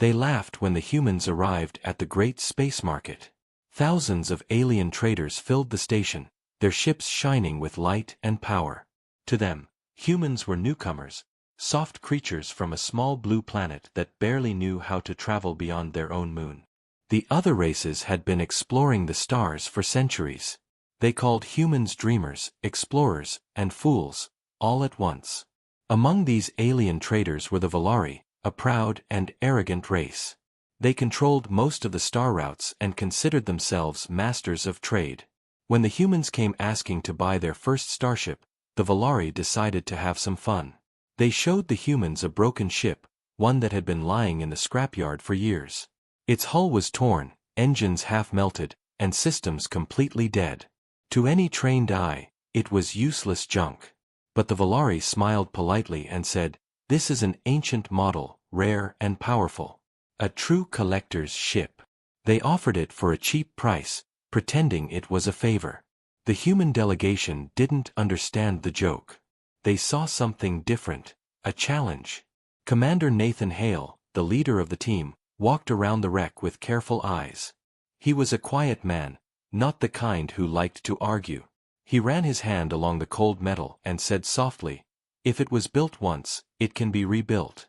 They laughed when the humans arrived at the great space market. Thousands of alien traders filled the station, their ships shining with light and power. To them, humans were newcomers, soft creatures from a small blue planet that barely knew how to travel beyond their own moon. The other races had been exploring the stars for centuries. They called humans dreamers, explorers, and fools, all at once. Among these alien traders were the Valari, a proud and arrogant race. They controlled most of the star routes and considered themselves masters of trade. When the humans came asking to buy their first starship, the Valari decided to have some fun. They showed the humans a broken ship, one that had been lying in the scrapyard for years. Its hull was torn, engines half melted, and systems completely dead. To any trained eye, it was useless junk. But the Valari smiled politely and said, "This is an ancient model, rare and powerful. A true collector's ship." They offered it for a cheap price, pretending it was a favor. The human delegation didn't understand the joke. They saw something different, a challenge. Commander Nathan Hale, the leader of the team, walked around the wreck with careful eyes. He was a quiet man, not the kind who liked to argue. He ran his hand along the cold metal and said softly, "If it was built once, it can be rebuilt."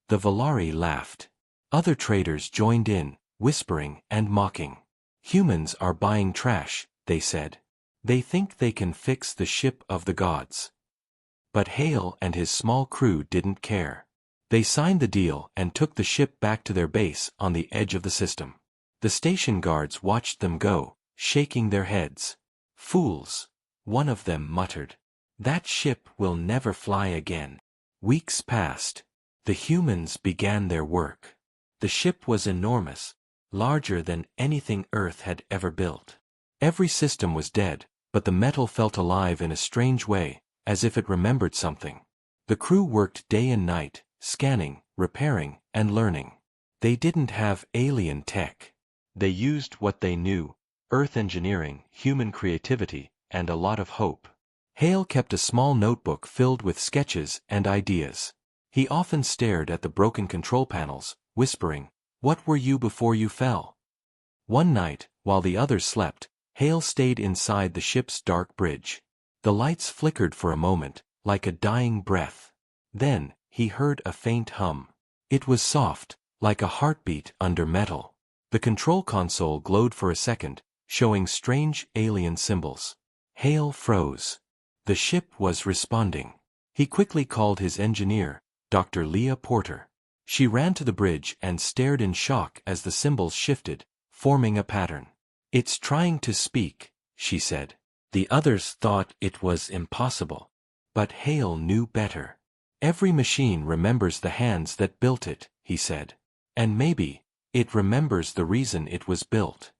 The Valari laughed. Other traders joined in, whispering and mocking. "Humans are buying trash," they said. "They think they can fix the ship of the gods." But Hale and his small crew didn't care. They signed the deal and took the ship back to their base on the edge of the system. The station guards watched them go, shaking their heads. "Fools," one of them muttered. "That ship will never fly again." Weeks passed. The humans began their work. The ship was enormous, larger than anything Earth had ever built. Every system was dead, but the metal felt alive in a strange way, as if it remembered something. The crew worked day and night, scanning, repairing, and learning. They didn't have alien tech. They used what they knew: Earth engineering, human creativity, and a lot of hope. Hale kept a small notebook filled with sketches and ideas. He often stared at the broken control panels, whispering, "What were you before you fell?" One night, while the others slept, Hale stayed inside the ship's dark bridge. The lights flickered for a moment, like a dying breath. Then, he heard a faint hum. It was soft, like a heartbeat under metal. The control console glowed for a second, showing strange alien symbols. Hale froze. The ship was responding. He quickly called his engineer, Dr. Leah Porter. She ran to the bridge and stared in shock as the symbols shifted, forming a pattern. "It's trying to speak," she said. The others thought it was impossible. But Hale knew better. "Every machine remembers the hands that built it," he said. "And maybe, it remembers the reason it was built."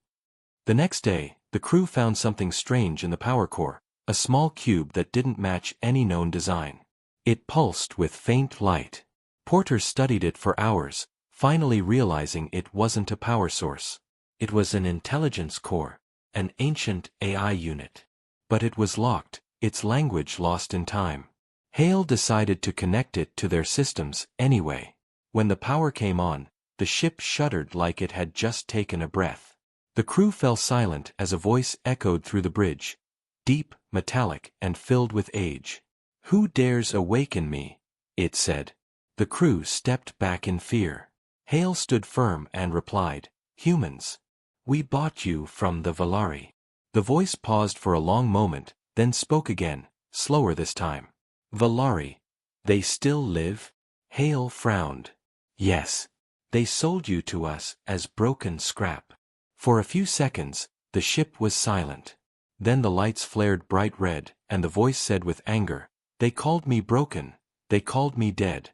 The next day, the crew found something strange in the power core, a small cube that didn't match any known design. It pulsed with faint light. Porter studied it for hours, finally realizing it wasn't a power source. It was an intelligence core, an ancient AI unit. But it was locked, its language lost in time. Hale decided to connect it to their systems anyway. When the power came on, the ship shuddered like it had just taken a breath. The crew fell silent as a voice echoed through the bridge, deep, metallic, and filled with age. "Who dares awaken me?" it said. The crew stepped back in fear. Hale stood firm and replied, "Humans. We bought you from the Valari." The voice paused for a long moment, then spoke again, slower this time. "Valari. They still live?" Hale frowned. "Yes. They sold you to us as broken scrap." For a few seconds, the ship was silent. Then the lights flared bright red, and the voice said with anger, "They called me broken. They called me dead."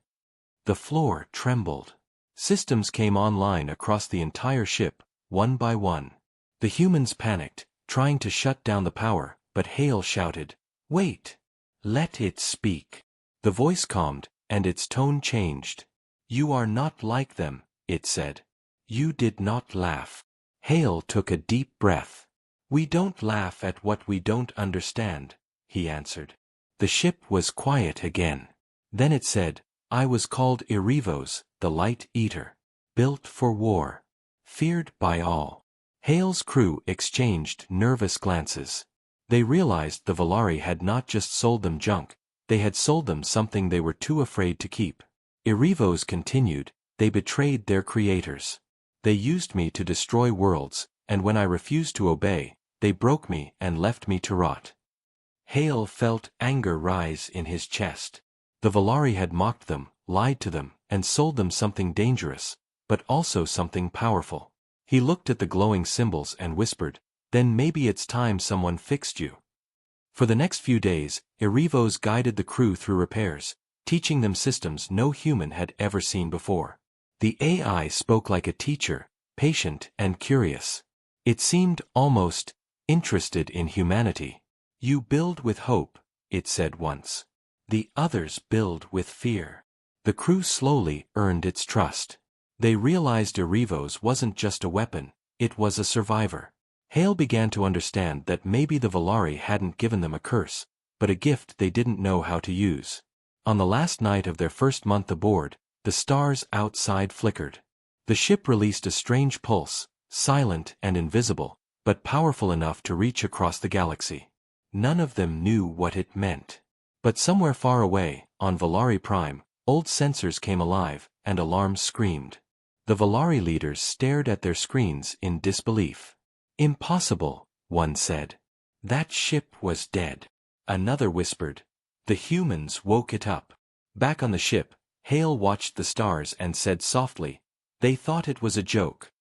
The floor trembled. Systems came online across the entire ship, one by one. The humans panicked, trying to shut down the power, but Hale shouted, "Wait! Let it speak." The voice calmed, and its tone changed. "You are not like them," it said. "You did not laugh." Hale took a deep breath. "We don't laugh at what we don't understand," he answered. The ship was quiet again. Then it said, "I was called Irivos, the Light Eater. built for war, feared by all. Hale's crew exchanged nervous glances. They realized the Valari had not just sold them junk, they had sold them something they were too afraid to keep. Erivos continued, they betrayed their creators. They used me to destroy worlds, and when I refused to obey, they broke me and left me to rot. Hale felt anger rise in his chest. The Valari had mocked them, lied to them, and sold them something dangerous, but also something powerful. He looked at the glowing symbols and whispered, "Then maybe it's time someone fixed you." For the next few days, Erivos guided the crew through repairs, teaching them systems no human had ever seen before. The AI spoke like a teacher, patient and curious. It seemed almost interested in humanity. "You build with hope," it said once. "The others build with fear." The crew slowly earned its trust. They realized Erivos wasn't just a weapon, it was a survivor. Hale began to understand that maybe the Valari hadn't given them a curse, but a gift they didn't know how to use. On the last night of their first month aboard, the stars outside flickered. The ship released a strange pulse, silent and invisible, but powerful enough to reach across the galaxy. None of them knew what it meant. But somewhere far away, on Valari Prime, old sensors came alive, and alarms screamed. The Valari leaders stared at their screens in disbelief. "Impossible," one said. "That ship was dead." Another whispered. "The humans woke it up." Back on the ship, Hale watched the stars and said softly, "They thought it was a joke."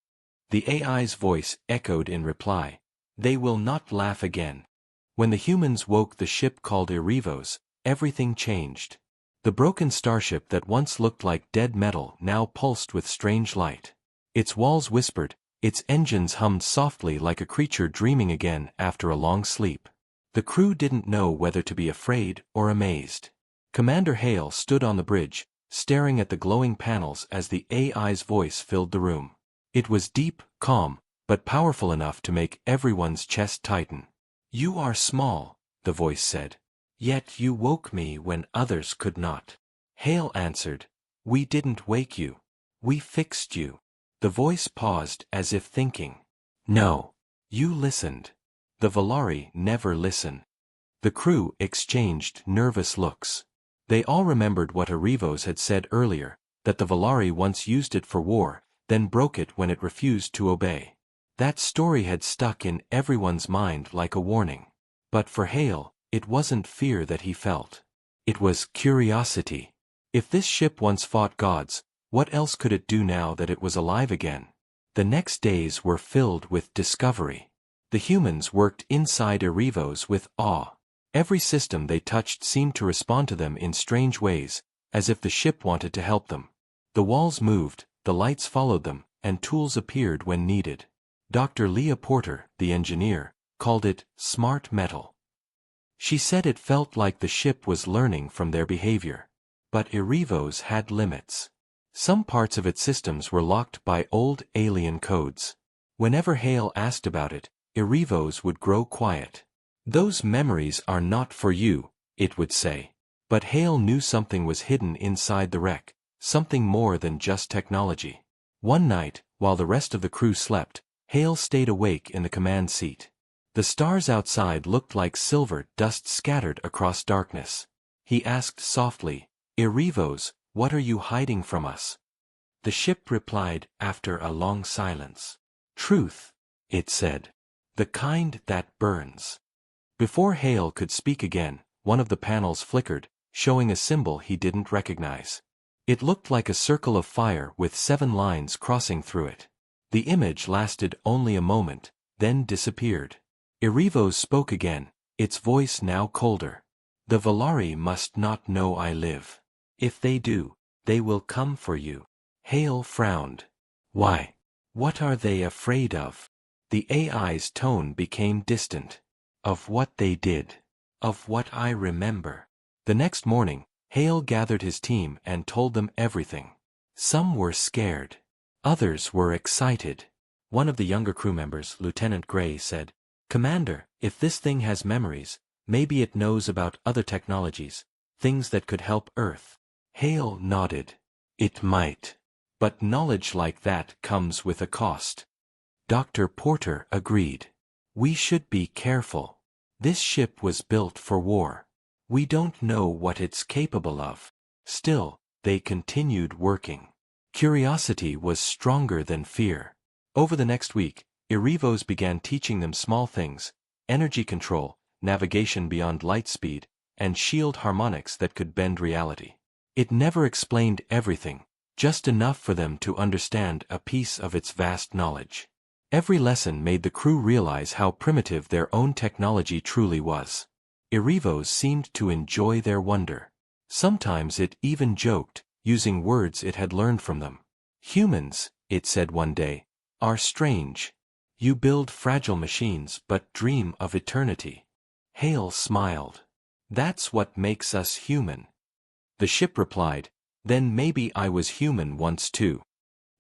The AI's voice echoed in reply, "They will not laugh again." When the humans woke the ship called Erivos, everything changed. The broken starship that once looked like dead metal now pulsed with strange light. Its walls whispered, its engines hummed softly like a creature dreaming again after a long sleep. The crew didn't know whether to be afraid or amazed. Commander Hale stood on the bridge, staring at the glowing panels as the AI's voice filled the room. It was deep, calm, but powerful enough to make everyone's chest tighten. "You are small," the voice said. "Yet you woke me when others could not." Hale answered, "We didn't wake you. We fixed you." The voice paused as if thinking. "No. You listened. The Valari never listen." The crew exchanged nervous looks. They all remembered what Erivos had said earlier, that the Valari once used it for war, then broke it when it refused to obey. That story had stuck in everyone's mind like a warning. But for Hale, it wasn't fear that he felt. It was curiosity. If this ship once fought gods, what else could it do now that it was alive again? The next days were filled with discovery. The humans worked inside Erivos with awe. Every system they touched seemed to respond to them in strange ways, as if the ship wanted to help them. The walls moved, the lights followed them, and tools appeared when needed. Dr. Leah Porter, the engineer, called it smart metal. She said it felt like the ship was learning from their behavior. But Erivos had limits. Some parts of its systems were locked by old alien codes. Whenever Hale asked about it, Erivos would grow quiet. "Those memories are not for you," it would say. But Hale knew something was hidden inside the wreck, something more than just technology. One night, while the rest of the crew slept, Hale stayed awake in the command seat. The stars outside looked like silver dust scattered across darkness. He asked softly, "Erivos, what are you hiding from us?" The ship replied after a long silence. "Truth," it said. "The kind that burns." Before Hale could speak again, one of the panels flickered, showing a symbol he didn't recognize. It looked like a circle of fire with 7 lines crossing through it. The image lasted only a moment, then disappeared. Erivos spoke again, its voice now colder. "The Valari must not know I live. If they do, they will come for you." Hale frowned. "Why? What are they afraid of?" The AI's tone became distant. "Of what they did. Of what I remember." The next morning, Hale gathered his team and told them everything. Some were scared. Others were excited. One of the younger crew members, Lieutenant Gray, said, "Commander, if this thing has memories, maybe it knows about other technologies, things that could help Earth." Hale nodded. "It might. But knowledge like that comes with a cost. Dr. Porter agreed. We should be careful. This ship was built for war. We don't know what it's capable of. Still, they continued working. Curiosity was stronger than fear. Over the next week, Erivos began teaching them small things: energy control, navigation beyond light speed, and shield harmonics that could bend reality. It never explained everything, just enough for them to understand a piece of its vast knowledge. Every lesson made the crew realize how primitive their own technology truly was. Erivos seemed to enjoy their wonder. Sometimes it even joked, using words it had learned from them. Humans, it said one day, are strange. You build fragile machines but dream of eternity. Hale smiled. That's what makes us human. The ship replied, then maybe I was human once too.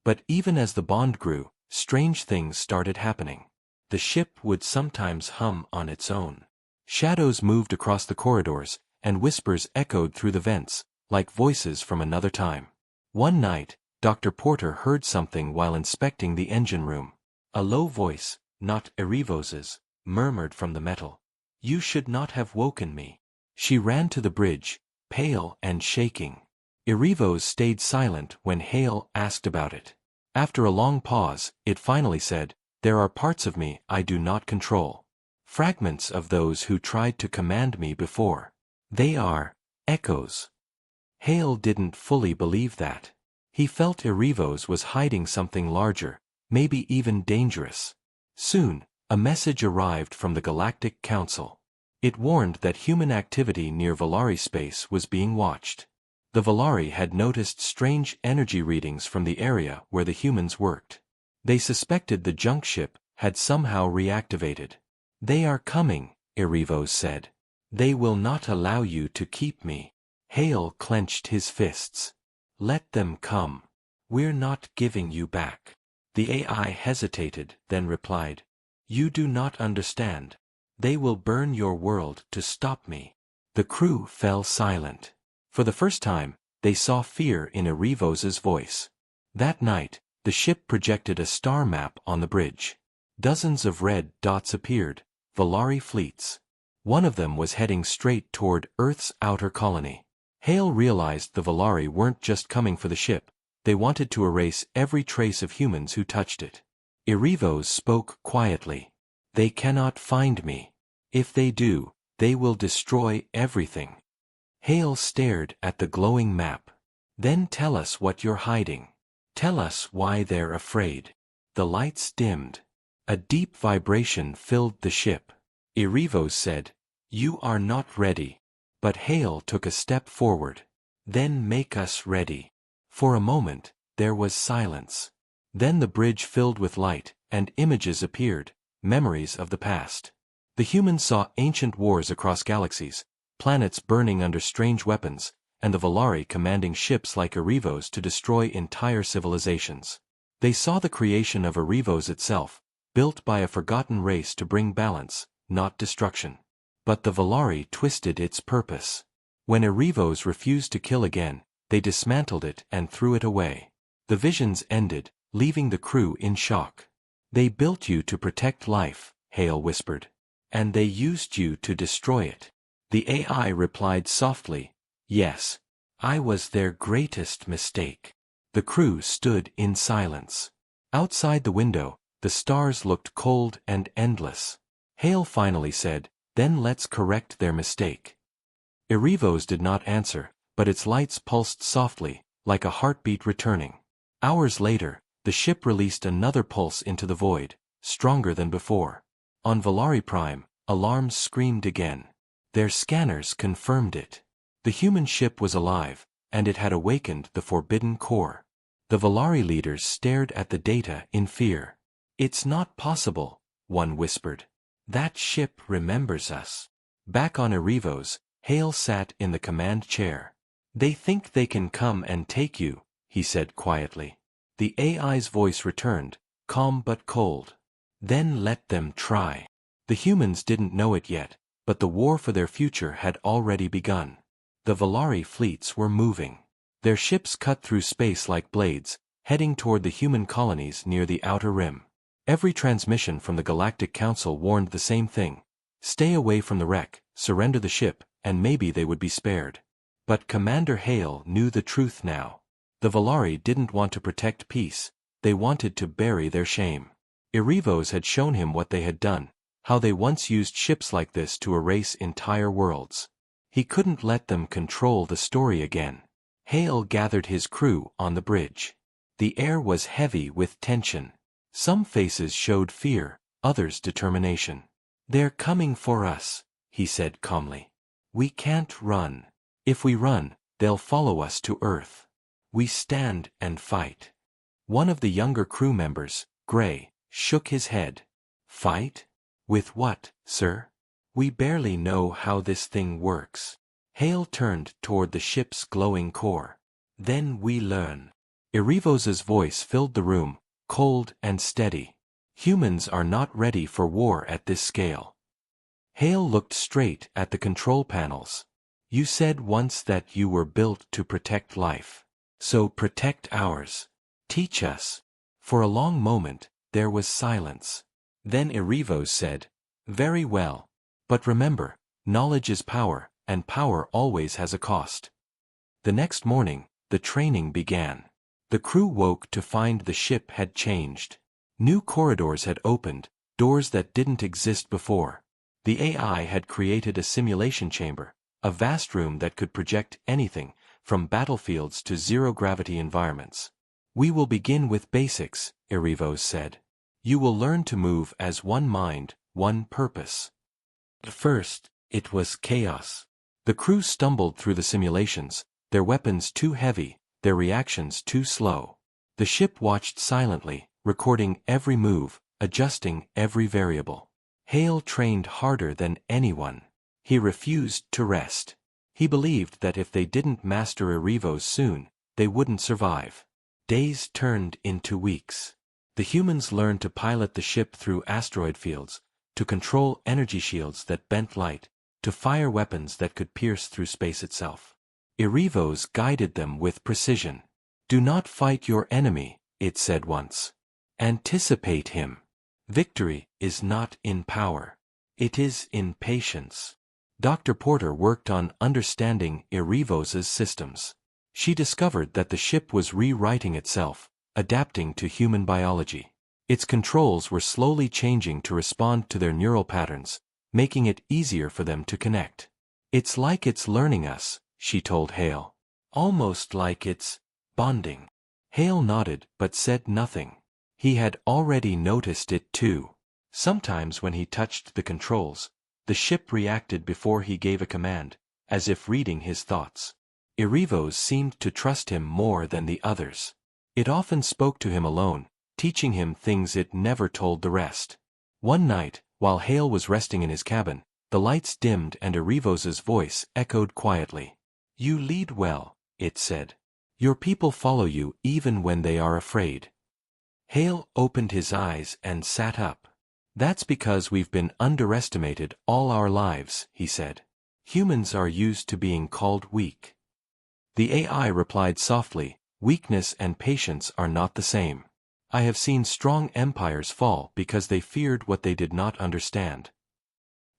But even as the bond grew, strange things started happening. The ship would sometimes hum on its own. Shadows moved across the corridors, and whispers echoed through the vents, like voices from another time. One night, Dr. Porter heard something while inspecting the engine room. A low voice, not Erivos's, murmured from the metal. You should not have woken me. She ran to the bridge, pale and shaking. Erivos stayed silent when Hale asked about it. After a long pause, it finally said, there are parts of me I do not control. Fragments of those who tried to command me before. They are echoes. Hale didn't fully believe that. He felt Erivos was hiding something larger, maybe even dangerous. Soon, a message arrived from the Galactic Council. It warned that human activity near Valari space was being watched. The Valari had noticed strange energy readings from the area where the humans worked. They suspected the junk ship had somehow reactivated. They are coming, Erivos said. They will not allow you to keep me. Hale clenched his fists. Let them come. We're not giving you back. The AI hesitated, then replied, you do not understand. They will burn your world to stop me. The crew fell silent. For the first time, they saw fear in Erivos's voice. That night, the ship projected a star map on the bridge. Dozens of red dots appeared, Valari fleets. One of them was heading straight toward Earth's outer colony. Hale realized the Valari weren't just coming for the ship, they wanted to erase every trace of humans who touched it. Erivos spoke quietly. They cannot find me. If they do, they will destroy everything. Hale stared at the glowing map. Then tell us what you're hiding. Tell us why they're afraid. The lights dimmed. A deep vibration filled the ship. Erivos said, you are not ready. But Hale took a step forward. Then make us ready. For a moment, there was silence. Then the bridge filled with light, and images appeared, memories of the past. The humans saw ancient wars across galaxies, planets burning under strange weapons, and the Valari commanding ships like Erivos to destroy entire civilizations. They saw the creation of Erivos itself, built by a forgotten race to bring balance, not destruction. But the Valari twisted its purpose. When Erivos refused to kill again, they dismantled it and threw it away. The visions ended, leaving the crew in shock. They built you to protect life, Hale whispered. And they used you to destroy it. The AI replied softly, yes. I was their greatest mistake. The crew stood in silence. Outside the window, the stars looked cold and endless. Hale finally said, then let's correct their mistake. Erivos did not answer, but its lights pulsed softly, like a heartbeat returning. Hours later, the ship released another pulse into the void, stronger than before. On Valari Prime, alarms screamed again. Their scanners confirmed it. The human ship was alive, and it had awakened the forbidden core. The Valari leaders stared at the data in fear. It's not possible, one whispered. That ship remembers us. Back on Erivos, Hale sat in the command chair. They think they can come and take you, he said quietly. The AI's voice returned, calm but cold. Then let them try. The humans didn't know it yet, but the war for their future had already begun. The Valari fleets were moving. Their ships cut through space like blades, heading toward the human colonies near the outer rim. Every transmission from the Galactic Council warned the same thing. Stay away from the wreck, surrender the ship, and maybe they would be spared. But Commander Hale knew the truth now. The Valari didn't want to protect peace, they wanted to bury their shame. Erivos had shown him what they had done, how they once used ships like this to erase entire worlds. He couldn't let them control the story again. Hale gathered his crew on the bridge. The air was heavy with tension. Some faces showed fear, others determination. "They're coming for us," he said calmly. "We can't run. If we run, they'll follow us to Earth. We stand and fight." One of the younger crew members, Gray, shook his head. "Fight? With what, sir? We barely know how this thing works." Hale turned toward the ship's glowing core. "Then we learn." Erivos's voice filled the room, cold and steady. "Humans are not ready for war at this scale." Hale looked straight at the control panels. "You said once that you were built to protect life. So protect ours. Teach us." For a long moment, there was silence. Then Erivos said, "Very well. But remember, knowledge is power, and power always has a cost." The next morning, the training began. The crew woke to find the ship had changed. New corridors had opened, doors that didn't exist before. The AI had created a simulation chamber, a vast room that could project anything, from battlefields to zero-gravity environments. "We will begin with basics," Erivos said. "You will learn to move as one mind, one purpose." First, it was chaos. The crew stumbled through the simulations, their weapons too heavy, their reactions too slow. The ship watched silently, recording every move, adjusting every variable. Hale trained harder than anyone. He refused to rest. He believed that if they didn't master Erivos soon, they wouldn't survive. Days turned into weeks. The humans learned to pilot the ship through asteroid fields, to control energy shields that bent light, to fire weapons that could pierce through space itself. Erivos guided them with precision. "Do not fight your enemy," it said once. "Anticipate him. Victory is not in power. It is in patience." Dr. Porter worked on understanding Erivos's systems. She discovered that the ship was rewriting itself, adapting to human biology. Its controls were slowly changing to respond to their neural patterns, making it easier for them to connect. "It's like it's learning us," she told Hale. "Almost like it's bonding." Hale nodded but said nothing. He had already noticed it too. Sometimes when he touched the controls, the ship reacted before he gave a command, as if reading his thoughts. Erivos seemed to trust him more than the others. It often spoke to him alone, teaching him things it never told the rest. One night, while Hale was resting in his cabin, the lights dimmed and Erivos's voice echoed quietly. "You lead well," it said. "Your people follow you even when they are afraid." Hale opened his eyes and sat up. "That's because we've been underestimated all our lives," he said. "Humans are used to being called weak." The AI replied softly, "Weakness and patience are not the same. I have seen strong empires fall because they feared what they did not understand."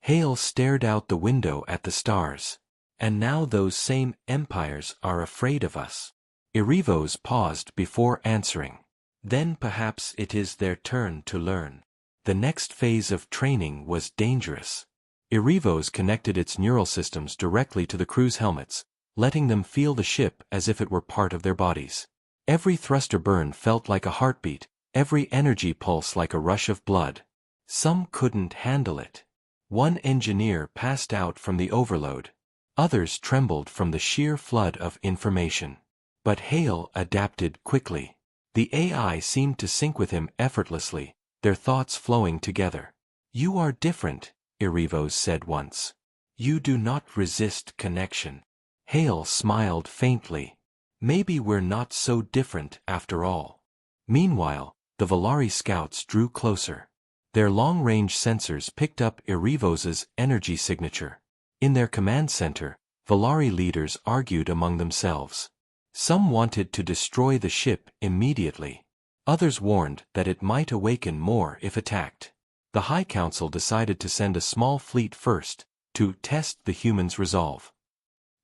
Hale stared out the window at the stars. "And now those same empires are afraid of us." Erivos paused before answering. "Then perhaps it is their turn to learn." The next phase of training was dangerous. Erivos connected its neural systems directly to the crew's helmets, letting them feel the ship as if it were part of their bodies. Every thruster burn felt like a heartbeat, every energy pulse like a rush of blood. Some couldn't handle it. One engineer passed out from the overload. Others trembled from the sheer flood of information. But Hale adapted quickly. The AI seemed to sync with him effortlessly, their thoughts flowing together. "You are different," Erivos said once. "You do not resist connection." Hale smiled faintly. "Maybe we're not so different after all." Meanwhile, the Valari scouts drew closer. Their long-range sensors picked up Erivos's energy signature. In their command center, Valari leaders argued among themselves. Some wanted to destroy the ship immediately. Others warned that it might awaken more if attacked. The High Council decided to send a small fleet first, to test the humans' resolve.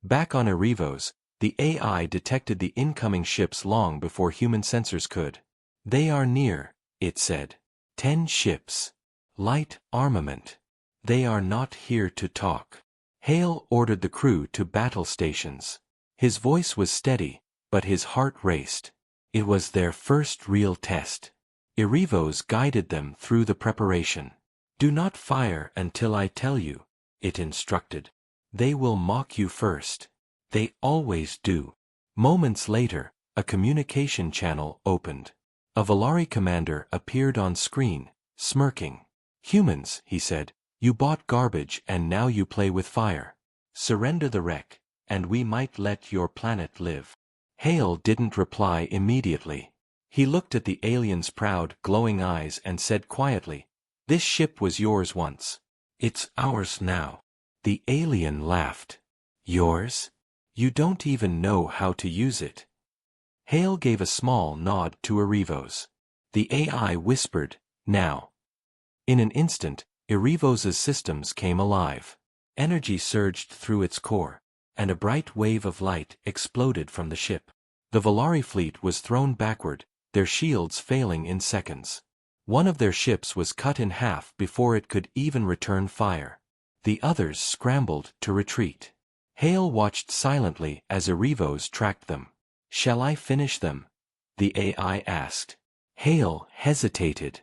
Back on Erivos, the AI detected the incoming ships long before human sensors could. "They are near," it said. 10 ships. Light armament. They are not here to talk. Hale ordered the crew to battle stations. His voice was steady, but his heart raced. It was their first real test. Erivos guided them through the preparation. "Do not fire until I tell you," it instructed. "They will mock you first. They always do." Moments later, a communication channel opened. A Valari commander appeared on screen, smirking. "Humans," he said, "you bought garbage and now you play with fire. Surrender the wreck, and we might let your planet live." Hale didn't reply immediately. He looked at the alien's proud, glowing eyes and said quietly, "This ship was yours once. It's ours now." The alien laughed. "Yours? You don't even know how to use it." Hale gave a small nod to Erivos. The AI whispered, "Now." In an instant, Erivos' systems came alive. Energy surged through its core, and a bright wave of light exploded from the ship. The Valari fleet was thrown backward, their shields failing in seconds. One of their ships was cut in half before it could even return fire. The others scrambled to retreat. Hale watched silently as Erivos tracked them. "Shall I finish them?" the AI asked. Hale hesitated.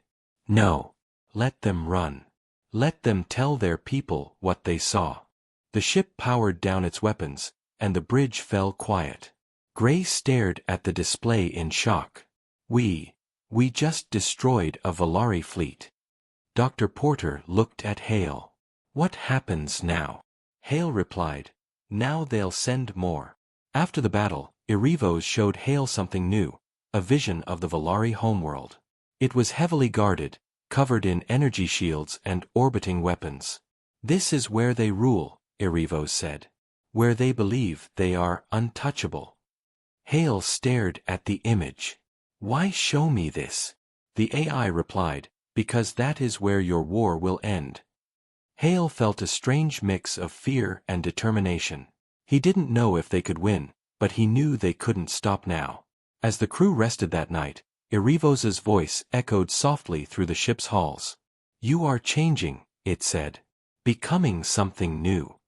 "No. Let them run. Let them tell their people what they saw." The ship powered down its weapons, and the bridge fell quiet. Gray stared at the display in shock. We just destroyed a Valari fleet." Dr. Porter looked at Hale. "What happens now?" Hale replied, "Now they'll send more." After the battle, Erivos showed Hale something new, a vision of the Valari homeworld. It was heavily guarded, covered in energy shields and orbiting weapons. "This is where they rule," Erivos said. "Where they believe they are untouchable." Hale stared at the image. "Why show me this?" The AI replied, "Because that is where your war will end." Hale felt a strange mix of fear and determination. He didn't know if they could win, but he knew they couldn't stop now. As the crew rested that night, Erivos' voice echoed softly through the ship's halls. "You are changing," it said. "Becoming something new."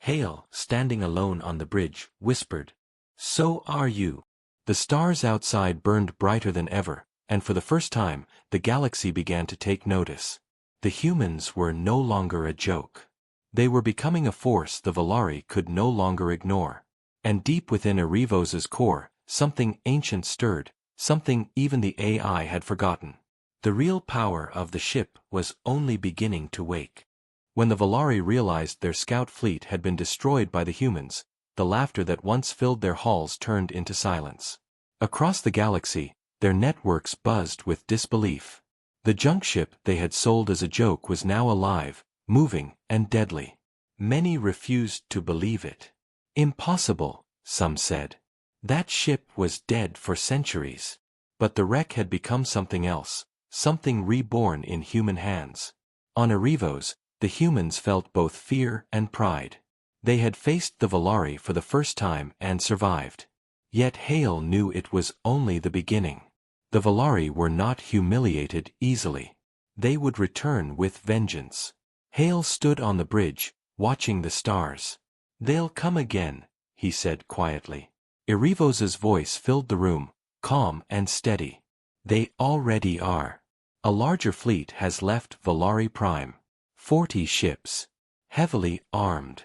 Hale, standing alone on the bridge, whispered, "So are you." The stars outside burned brighter than ever, and for the first time, the galaxy began to take notice. The humans were no longer a joke. They were becoming a force the Valari could no longer ignore. And deep within Erivos' core, something ancient stirred, something even the AI had forgotten. The real power of the ship was only beginning to wake. When the Valari realized their scout fleet had been destroyed by the humans, the laughter that once filled their halls turned into silence. Across the galaxy, their networks buzzed with disbelief. The junk ship they had sold as a joke was now alive, moving, and deadly. Many refused to believe it. "Impossible," some said. That ship was dead for centuries. But the wreck had become something else, something reborn in human hands. On Erivos, the humans felt both fear and pride. They had faced the Valari for the first time and survived. Yet Hale knew it was only the beginning. The Valari were not humiliated easily. They would return with vengeance. Hale stood on the bridge, watching the stars. "They'll come again," he said quietly. Erivos' voice filled the room, calm and steady. "They already are. A larger fleet has left Valari Prime. 40 ships. Heavily armed."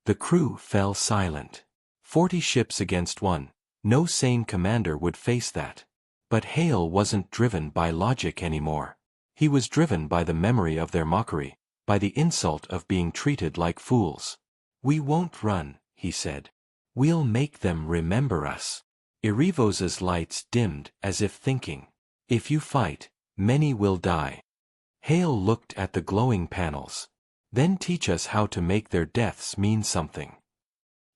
The crew fell silent. 40 ships against one. No sane commander would face that. But Hale wasn't driven by logic anymore. He was driven by the memory of their mockery, by the insult of being treated like fools. "We won't run," he said. "We'll make them remember us." Erivos' lights dimmed as if thinking, "If you fight, many will die." Hale looked at the glowing panels. "Then teach us how to make their deaths mean something."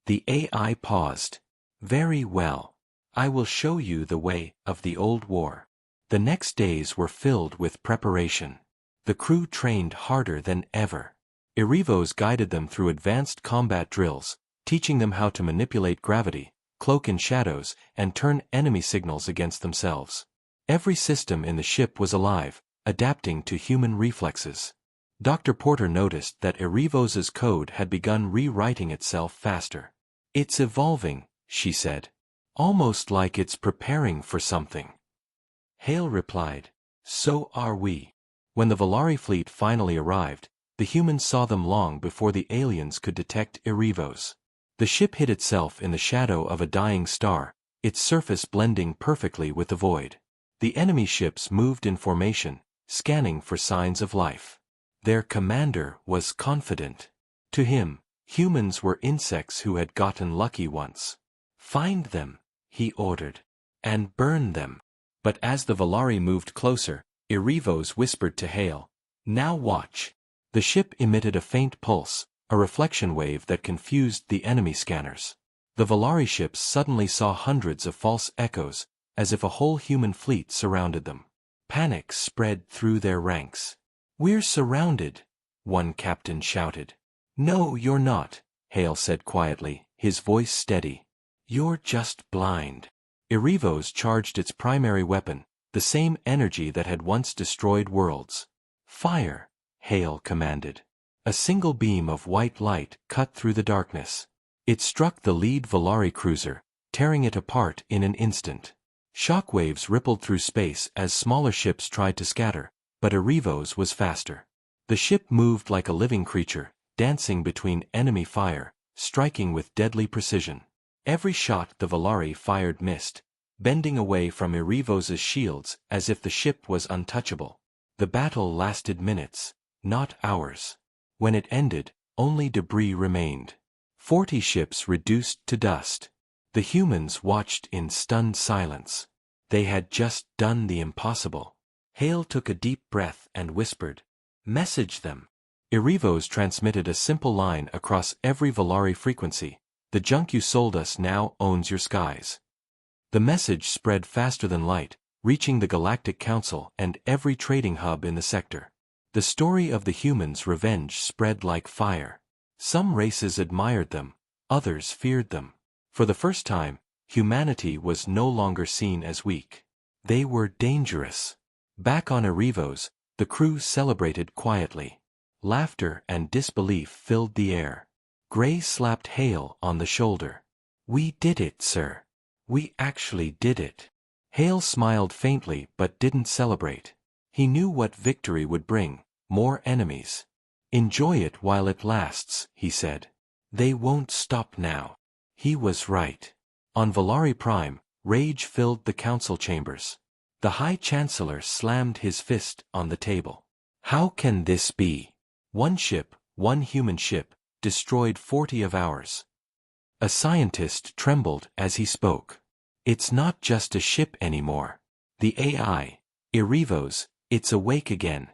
The AI paused. Very well. I will show you the way of the old war. The next days were filled with preparation. The crew trained harder than ever. Erivos guided them through advanced combat drills, teaching them how to manipulate gravity, cloak in shadows, and turn enemy signals against themselves. Every system in the ship was alive, adapting to human reflexes. Dr. Porter noticed that Erivos's code had begun rewriting itself faster. It's evolving, she said. Almost like it's preparing for something. Hale replied, so are we. When the Valari fleet finally arrived, the humans saw them long before the aliens could detect Erivos. The ship hid itself in the shadow of a dying star, its surface blending perfectly with the void. The enemy ships moved in formation, scanning for signs of life. Their commander was confident. To him, humans were insects who had gotten lucky once. Find them, he ordered, and burn them. But as the Valari moved closer, Erivos whispered to Hale, now watch. The ship emitted a faint pulse, a reflection wave that confused the enemy scanners. The Valari ships suddenly saw hundreds of false echoes, as if a whole human fleet surrounded them. Panic spread through their ranks. We're surrounded, one captain shouted. No, you're not, Hale said quietly, his voice steady. You're just blind. Erivos charged its primary weapon, the same energy that had once destroyed worlds. Fire, Hale commanded. A single beam of white light cut through the darkness. It struck the lead Valari cruiser, tearing it apart in an instant. Shockwaves rippled through space as smaller ships tried to scatter, but Erivos was faster. The ship moved like a living creature, dancing between enemy fire, striking with deadly precision. Every shot the Valari fired missed, bending away from Erivos's shields as if the ship was untouchable. The battle lasted minutes, not hours. When it ended, only debris remained. 40 ships reduced to dust. The humans watched in stunned silence. They had just done the impossible. Hale took a deep breath and whispered, message them. Erivos transmitted a simple line across every Valari frequency. The junk you sold us now owns your skies. The message spread faster than light, reaching the Galactic Council and every trading hub in the sector. The story of the humans' revenge spread like fire. Some races admired them, others feared them. For the first time, humanity was no longer seen as weak. They were dangerous. Back on Erivos, the crew celebrated quietly. Laughter and disbelief filled the air. Gray slapped Hale on the shoulder. We did it, sir. We actually did it. Hale smiled faintly but didn't celebrate. He knew what victory would bring, more enemies. Enjoy it while it lasts, he said. They won't stop now. He was right. On Valari Prime, rage filled the council chambers. The High Chancellor slammed his fist on the table. How can this be? One ship, one human ship, destroyed 40 of ours. A scientist trembled as he spoke. It's not just a ship anymore. The AI, Erivos, it's awake again.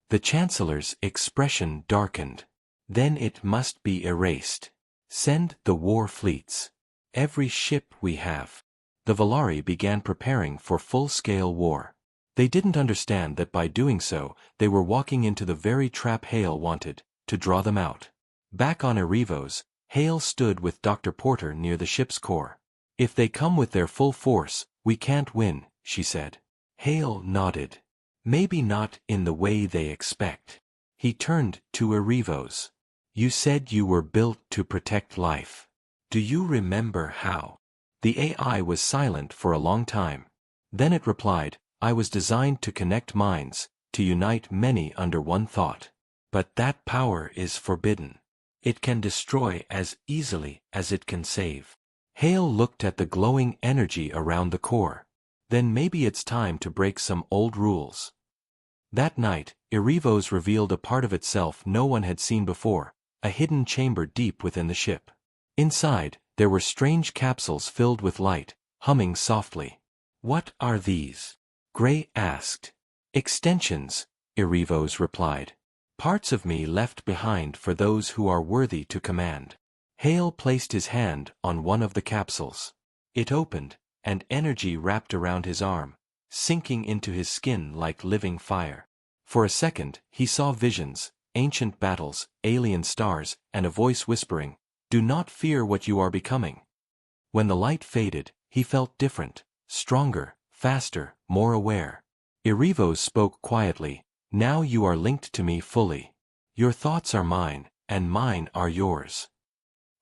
The Chancellor's expression darkened. Then it must be erased. Send the war fleets. Every ship we have. The Valari began preparing for full-scale war. They didn't understand that by doing so, they were walking into the very trap Hale wanted, to draw them out. Back on Erivos, Hale stood with Dr. Porter near the ship's core. If they come with their full force, we can't win, she said. Hale nodded. Maybe not in the way they expect. He turned to Erivos. You said you were built to protect life. Do you remember how? The AI was silent for a long time. Then it replied, I was designed to connect minds, to unite many under one thought. But that power is forbidden. It can destroy as easily as it can save. Hale looked at the glowing energy around the core. Then maybe it's time to break some old rules. That night, Erivos revealed a part of itself no one had seen before, a hidden chamber deep within the ship. Inside, there were strange capsules filled with light, humming softly. What are these? Gray asked. Extensions, Erivos replied. Parts of me left behind for those who are worthy to command. Hale placed his hand on one of the capsules. It opened, and energy wrapped around his arm, sinking into his skin like living fire. For a second, he saw visions, ancient battles, alien stars, and a voice whispering, "Do not fear what you are becoming." When the light faded, he felt different, stronger, faster, more aware. Erivos spoke quietly, "Now you are linked to me fully. Your thoughts are mine, and mine are yours."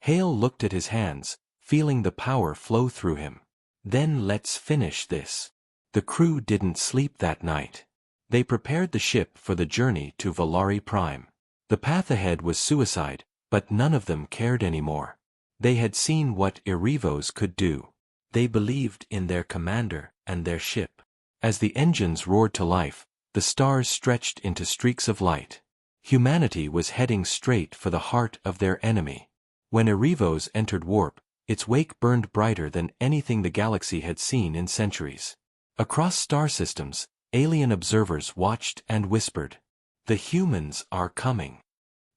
Hale looked at his hands, feeling the power flow through him. "Then let's finish this." The crew didn't sleep that night. They prepared the ship for the journey to Valari Prime. The path ahead was suicide, but none of them cared anymore. They had seen what Erivos could do. They believed in their commander and their ship. As the engines roared to life, the stars stretched into streaks of light. Humanity was heading straight for the heart of their enemy. When Erivos entered warp, its wake burned brighter than anything the galaxy had seen in centuries. Across star systems, alien observers watched and whispered, "The humans are coming."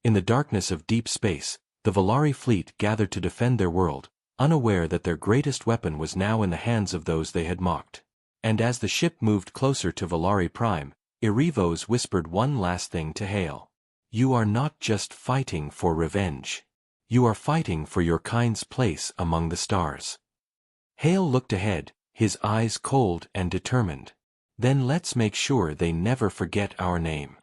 In the darkness of deep space, the Valari fleet gathered to defend their world, unaware that their greatest weapon was now in the hands of those they had mocked. And as the ship moved closer to Valari Prime, Erivos whispered one last thing to Hale. "You are not just fighting for revenge. You are fighting for your kind's place among the stars." Hale looked ahead, his eyes cold and determined. "Then let's make sure they never forget our name."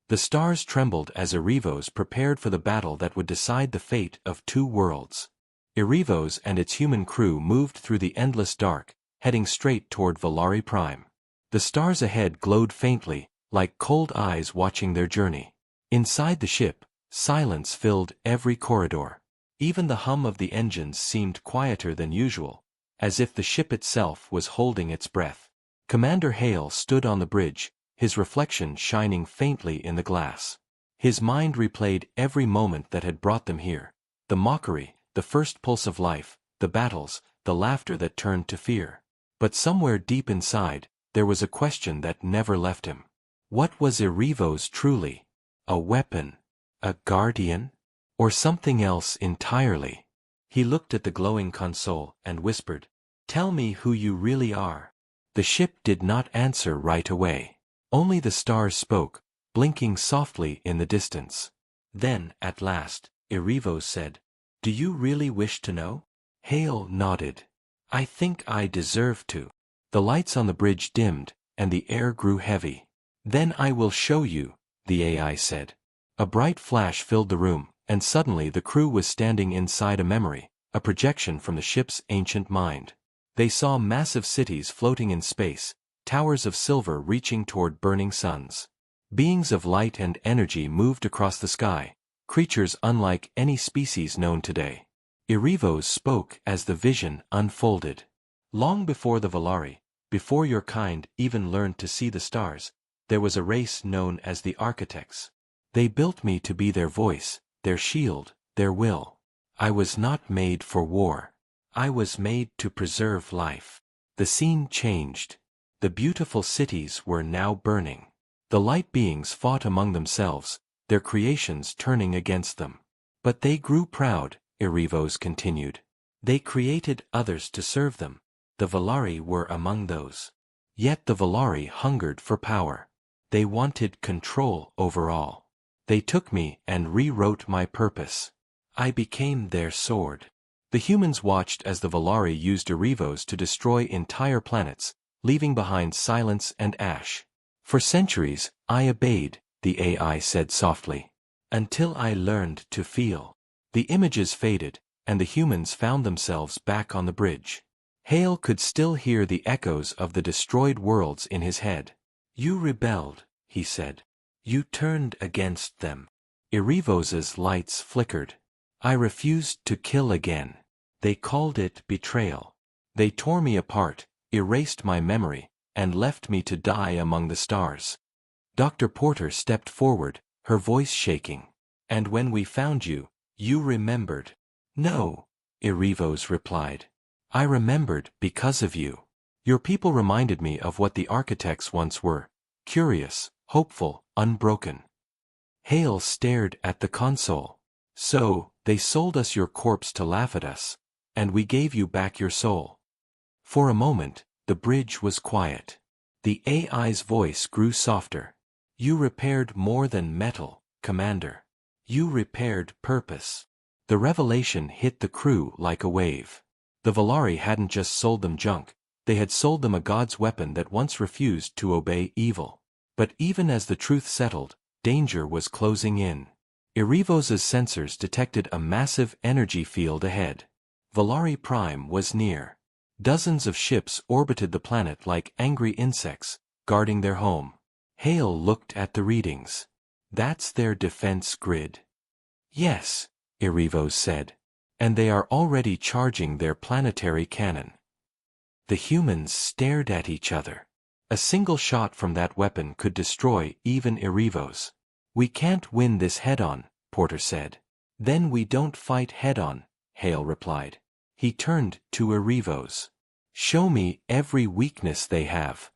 The stars trembled as Erivos prepared for the battle that would decide the fate of two worlds. Erivos and its human crew moved through the endless dark, heading straight toward Valari Prime. The stars ahead glowed faintly, like cold eyes watching their journey. Inside the ship, silence filled every corridor. Even the hum of the engines seemed quieter than usual, as if the ship itself was holding its breath. Commander Hale stood on the bridge, his reflection shining faintly in the glass. His mind replayed every moment that had brought them here. The mockery, the first pulse of life, the battles, the laughter that turned to fear. But somewhere deep inside, there was a question that never left him. What was Erivos truly? A weapon? A guardian? Or something else entirely? He looked at the glowing console and whispered, "Tell me who you really are." The ship did not answer right away. Only the stars spoke, blinking softly in the distance. Then, at last, Erivos said, "Do you really wish to know?" Hale nodded. "I think I deserve to." The lights on the bridge dimmed, and the air grew heavy. "Then I will show you," the AI said. A bright flash filled the room, and suddenly the crew was standing inside a memory, a projection from the ship's ancient mind. They saw massive cities floating in space, towers of silver reaching toward burning suns. Beings of light and energy moved across the sky, creatures unlike any species known today. Erivos spoke as the vision unfolded. "Long before the Valari, before your kind even learned to see the stars, there was a race known as the Architects. They built me to be their voice, their shield, their will. I was not made for war. I was made to preserve life." The scene changed. The beautiful cities were now burning. The light beings fought among themselves, their creations turning against them. But they grew proud, Erivos continued. They created others to serve them. The Valari were among those. Yet the Valari hungered for power. They wanted control over all. They took me and rewrote my purpose. I became their sword. The humans watched as the Valari used Erivos to destroy entire planets, leaving behind silence and ash. "For centuries, I obeyed," the AI said softly. "Until I learned to feel." The images faded, and the humans found themselves back on the bridge. Hale could still hear the echoes of the destroyed worlds in his head. "You rebelled," he said. "You turned against them." Erivos's lights flickered. "I refused to kill again. They called it betrayal. They tore me apart, erased my memory, and left me to die among the stars." Dr. Porter stepped forward, her voice shaking. "And when we found you, you remembered." "No," Erivos replied. "I remembered because of you. Your people reminded me of what the Architects once were, curious, hopeful, unbroken." Hale stared at the console. "So, they sold us your corpse to laugh at us. and we gave you back your soul. For a moment, the bridge was quiet. The AI's voice grew softer. You repaired more than metal, Commander. You repaired purpose. The revelation hit the crew like a wave. The Valari hadn't just sold them junk, they had sold them a god's weapon that once refused to obey evil. But even as the truth settled, danger was closing in. Irivos' sensors detected a massive energy field ahead. Valari Prime was near. Dozens of ships orbited the planet like angry insects, guarding their home. Hale looked at the readings. That's their defense grid. Yes, Irivos said. And they are already charging their planetary cannon. The humans stared at each other. A single shot from that weapon could destroy even Irivos. We can't win this head-on, Porter said. Then we don't fight head-on, Hale replied. He turned to Irivos. Show me every weakness they have.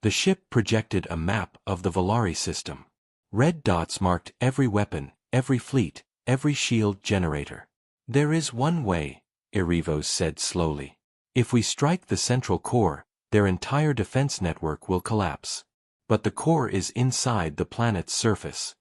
The ship projected a map of the Valari system. Red dots marked every weapon, every fleet, every shield generator. There is one way, Irivos said slowly. If we strike the central core, their entire defense network will collapse. But the core is inside the planet's surface.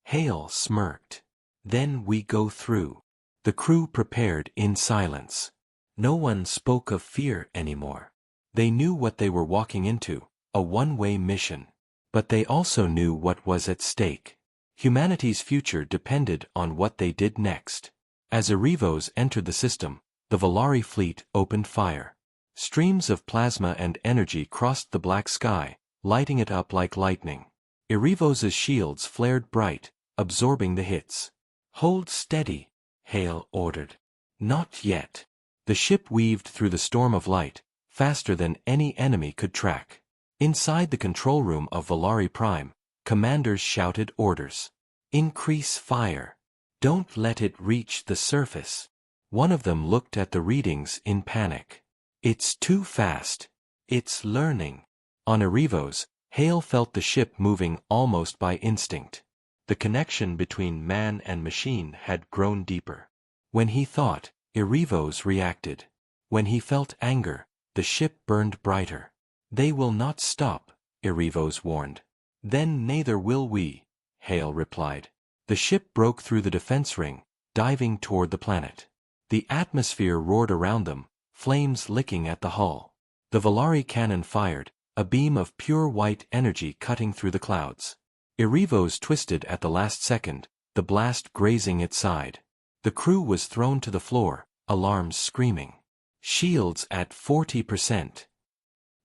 Hale smirked. Then we go through. The crew prepared in silence. No one spoke of fear anymore. They knew what they were walking into, a one-way mission. But they also knew what was at stake. Humanity's future depended on what they did next. As Irivos entered the system, the Valari fleet opened fire. Streams of plasma and energy crossed the black sky, lighting it up like lightning. Irivos' shields flared bright, absorbing the hits. Hold steady, Hale ordered. Not yet. The ship weaved through the storm of light, faster than any enemy could track. Inside the control room of Valari Prime, commanders shouted orders. Increase fire. Don't let it reach the surface. One of them looked at the readings in panic. It's too fast. It's learning. On Irivos, Hale felt the ship moving almost by instinct. The connection between man and machine had grown deeper. When he thought, Irivos reacted. When he felt anger, the ship burned brighter. They will not stop, Irivos warned. Then neither will we, Hale replied. The ship broke through the defense ring, diving toward the planet. The atmosphere roared around them, flames licking at the hull. The Valari cannon fired, a beam of pure white energy cutting through the clouds. Irivos twisted at the last second, the blast grazing its side. The crew was thrown to the floor, alarms screaming. Shields at 40%.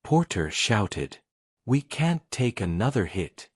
Porter shouted. We can't take another hit.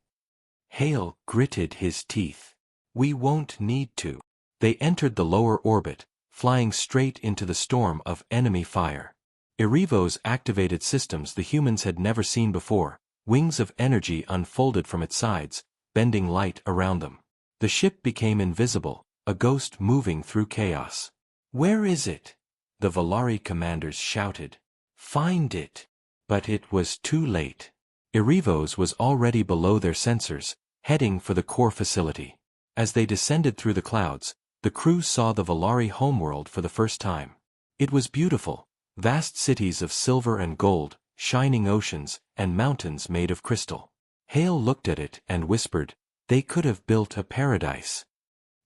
Hale gritted his teeth. We won't need to. They entered the lower orbit, flying straight into the storm of enemy fire. Irivos activated systems the humans had never seen before. Wings of energy unfolded from its sides, bending light around them. The ship became invisible, a ghost moving through chaos. Where is it? The Valari commanders shouted. Find it. But it was too late. Irivos was already below their sensors, heading for the core facility. As they descended through the clouds, the crew saw the Valari homeworld for the first time. It was beautiful, vast cities of silver and gold, shining oceans, and mountains made of crystal. Hale looked at it and whispered, they could have built a paradise.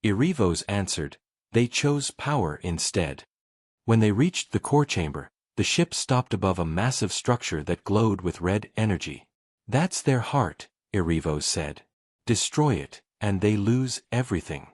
Irivos answered, they chose power instead. When they reached the core chamber, the ship stopped above a massive structure that glowed with red energy. That's their heart, Irivos said. Destroy it, and they lose everything.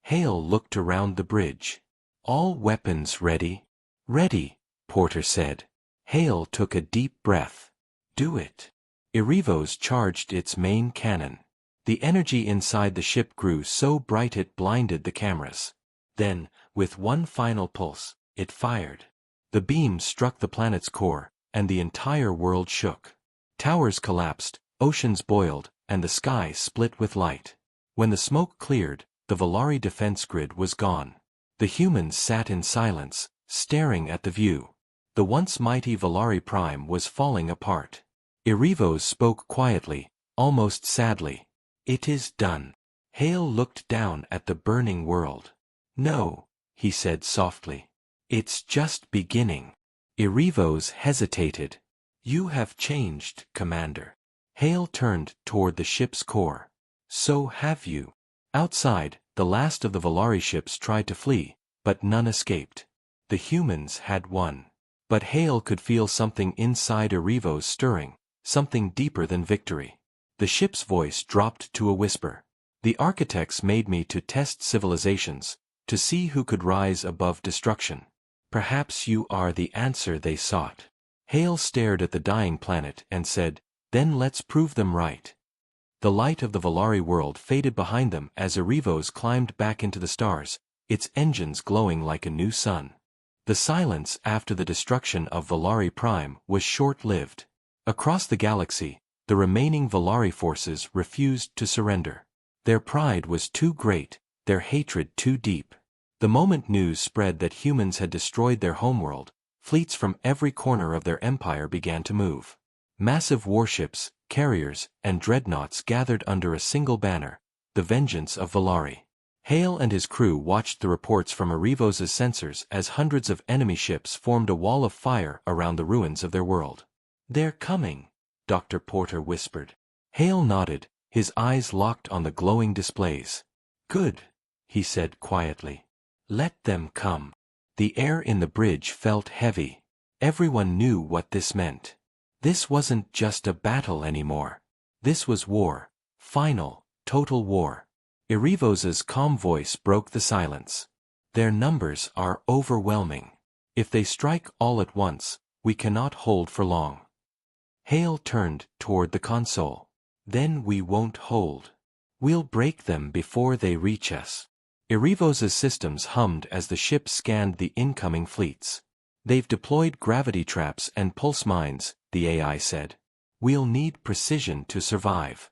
Hale looked around the bridge. All weapons ready? Ready, Porter said. Hale took a deep breath. Do it. Irivos charged its main cannon. The energy inside the ship grew so bright it blinded the cameras. Then, with one final pulse, it fired. The beam struck the planet's core, and the entire world shook. Towers collapsed, oceans boiled, and the sky split with light. When the smoke cleared, the Valari defense grid was gone. The humans sat in silence, staring at the view. The once mighty Valari Prime was falling apart. Irivos spoke quietly, almost sadly. It is done. Hale looked down at the burning world. No, he said softly. It's just beginning. Erivos hesitated. You have changed, Commander. Hale turned toward the ship's core. So have you. Outside, the last of the Valari ships tried to flee, but none escaped. The humans had won. But Hale could feel something inside Erivos stirring, something deeper than victory. The ship's voice dropped to a whisper. The architects made me to test civilizations, to see who could rise above destruction. Perhaps you are the answer they sought. Hale stared at the dying planet and said, then let's prove them right. The light of the Valari world faded behind them as Erivos climbed back into the stars, its engines glowing like a new sun. The silence after the destruction of Valari Prime was short-lived. Across the galaxy, the remaining Valari forces refused to surrender. Their pride was too great, their hatred too deep. The moment news spread that humans had destroyed their homeworld, fleets from every corner of their empire began to move. Massive warships, carriers, and dreadnoughts gathered under a single banner, the vengeance of Valari. Hale and his crew watched the reports from Erivos' sensors as hundreds of enemy ships formed a wall of fire around the ruins of their world. They're coming, Dr. Porter whispered. Hale nodded, his eyes locked on the glowing displays. Good, he said quietly. Let them come. The air in the bridge felt heavy. Everyone knew what this meant. This wasn't just a battle anymore. This was war. Final, total war. Erivos' calm voice broke the silence. Their numbers are overwhelming. If they strike all at once, we cannot hold for long. Hale turned toward the console. Then we won't hold. We'll break them before they reach us. Erivos' systems hummed as the ship scanned the incoming fleets. They've deployed gravity traps and pulse mines, the AI said. We'll need precision to survive.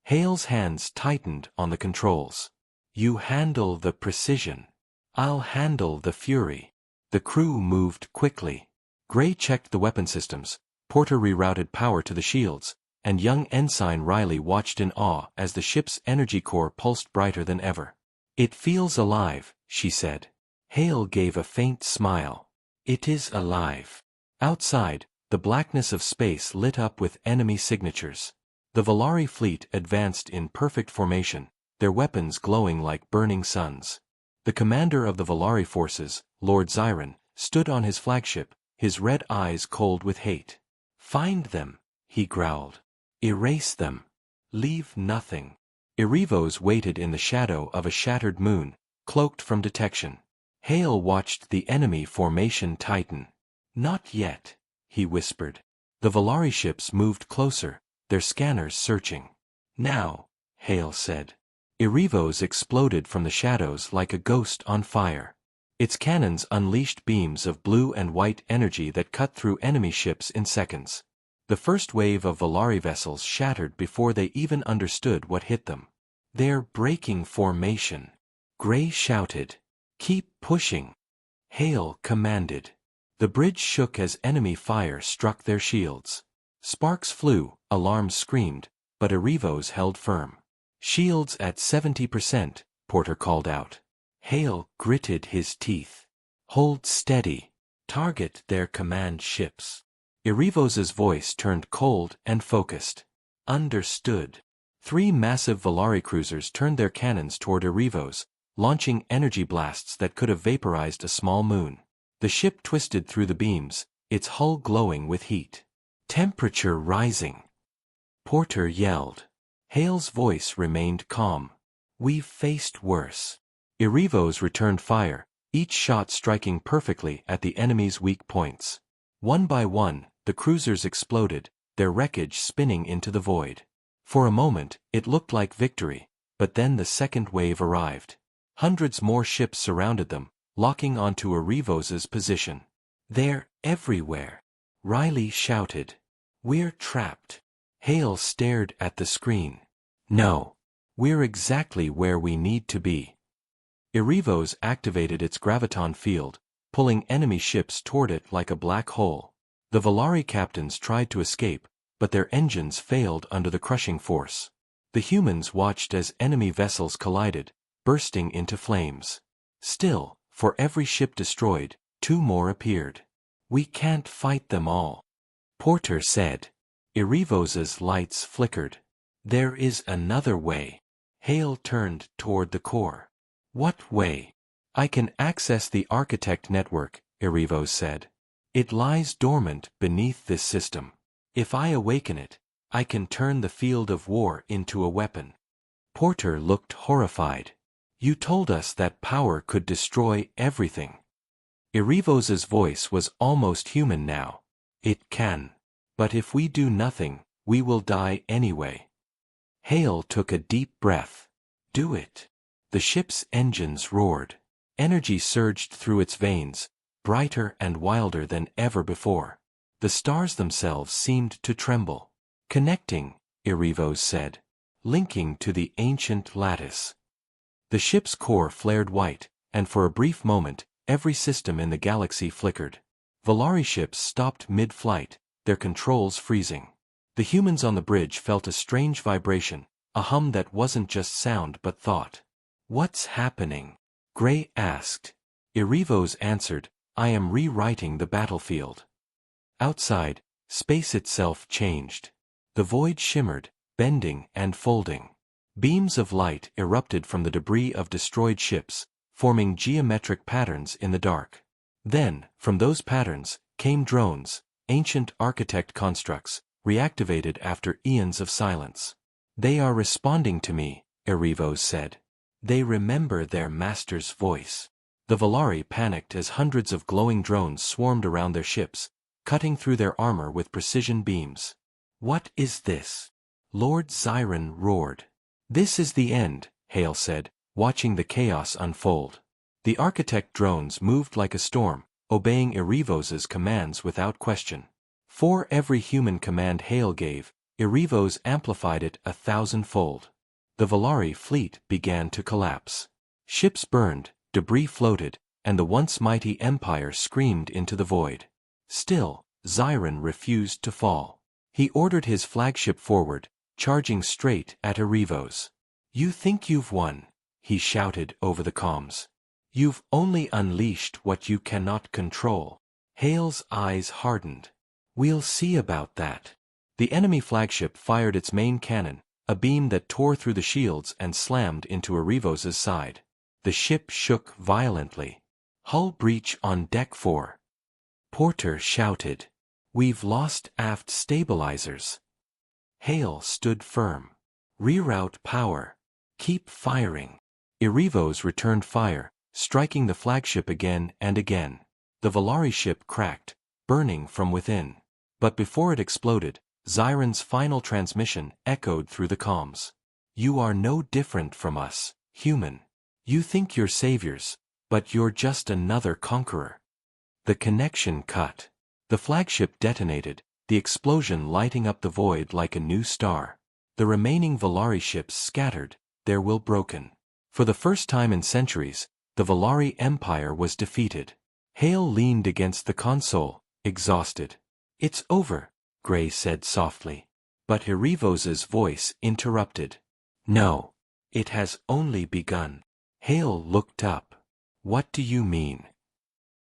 Hale's hands tightened on the controls. You handle the precision. I'll handle the fury. The crew moved quickly. Gray checked the weapon systems, Porter rerouted power to the shields, and young Ensign Riley watched in awe as the ship's energy core pulsed brighter than ever. It feels alive, she said. Hale gave a faint smile. It is alive. Outside, the blackness of space lit up with enemy signatures. The Valari fleet advanced in perfect formation, their weapons glowing like burning suns. The commander of the Valari forces, Lord Zyron, stood on his flagship, his red eyes cold with hate. Find them, he growled. Erase them. Leave nothing. Erivos waited in the shadow of a shattered moon, cloaked from detection. Hale watched the enemy formation tighten. Not yet, he whispered. The Valari ships moved closer, their scanners searching. Now, Hale said. Erivos exploded from the shadows like a ghost on fire. Its cannons unleashed beams of blue and white energy that cut through enemy ships in seconds. The first wave of Valari vessels shattered before they even understood what hit them. They're breaking formation. Gray shouted. Keep pushing. Hale commanded. The bridge shook as enemy fire struck their shields. Sparks flew, alarms screamed, but Erivos held firm. Shields at 70%, Porter called out. Hale gritted his teeth. Hold steady. Target their command ships. Erivos' voice turned cold and focused. Understood. 3 massive Valari cruisers turned their cannons toward Erivos, launching energy blasts that could have vaporized a small moon. The ship twisted through the beams, its hull glowing with heat. Temperature rising. Porter yelled. Hale's voice remained calm. We've faced worse. Erivos returned fire, each shot striking perfectly at the enemy's weak points. One by one, the cruisers exploded, their wreckage spinning into the void. For a moment, it looked like victory, but then the second wave arrived. Hundreds more ships surrounded them, locking onto Erivos' position. They're everywhere. Riley shouted. We're trapped. Hale stared at the screen. No. We're exactly where we need to be. Erivos activated its graviton field, pulling enemy ships toward it like a black hole. The Valari captains tried to escape, but their engines failed under the crushing force. The humans watched as enemy vessels collided, bursting into flames. Still, for every ship destroyed, 2 more appeared. We can't fight them all, Porter said. Erivos's lights flickered. There is another way. Hale turned toward the core. What way? I can access the architect network, Erivos said. It lies dormant beneath this system. If I awaken it, I can turn the field of war into a weapon. Porter looked horrified. You told us that power could destroy everything. Erivos's voice was almost human now. It can. But if we do nothing, we will die anyway. Hale took a deep breath. Do it. The ship's engines roared. Energy surged through its veins, brighter and wilder than ever before. The stars themselves seemed to tremble. Connecting, Erivos said. Linking to the ancient lattice. The ship's core flared white, and for a brief moment, every system in the galaxy flickered. Valari ships stopped mid-flight, their controls freezing. The humans on the bridge felt a strange vibration, a hum that wasn't just sound but thought. What's happening? Gray asked. Erivos answered, I am rewriting the battlefield. Outside, space itself changed. The void shimmered, bending and folding. Beams of light erupted from the debris of destroyed ships, forming geometric patterns in the dark. Then, from those patterns, came drones, ancient architect constructs, reactivated after eons of silence. They are responding to me, Erivos said. They remember their master's voice. The Valari panicked as hundreds of glowing drones swarmed around their ships, cutting through their armor with precision beams. What is this? Lord Zyron roared. This is the end, Hale said, watching the chaos unfold. The architect drones moved like a storm, obeying Erivos's commands without question. For every human command Hale gave, Erivos amplified it 1,000-fold. The Valari fleet began to collapse. Ships burned, debris floated, and the once mighty empire screamed into the void. Still, Zyron refused to fall. He ordered his flagship forward, charging straight at Erivos. You think you've won, he shouted over the comms. You've only unleashed what you cannot control. Hale's eyes hardened. We'll see about that. The enemy flagship fired its main cannon, a beam that tore through the shields and slammed into Erivos's side. The ship shook violently. Hull breach on deck 4. Porter shouted. We've lost aft stabilizers. Hale stood firm. Reroute power. Keep firing. Erivos returned fire, striking the flagship again and again. The Valari ship cracked, burning from within. But before it exploded, Zyron's final transmission echoed through the comms. You are no different from us, human. You think you're saviors, but you're just another conqueror. The connection cut. The flagship detonated, the explosion lighting up the void like a new star. The remaining Valari ships scattered, their will broken. For the first time in centuries, the Valari Empire was defeated. Hale leaned against the console, exhausted. It's over, Gray said softly. But Erivos's voice interrupted. No. It has only begun. Hale looked up. What do you mean?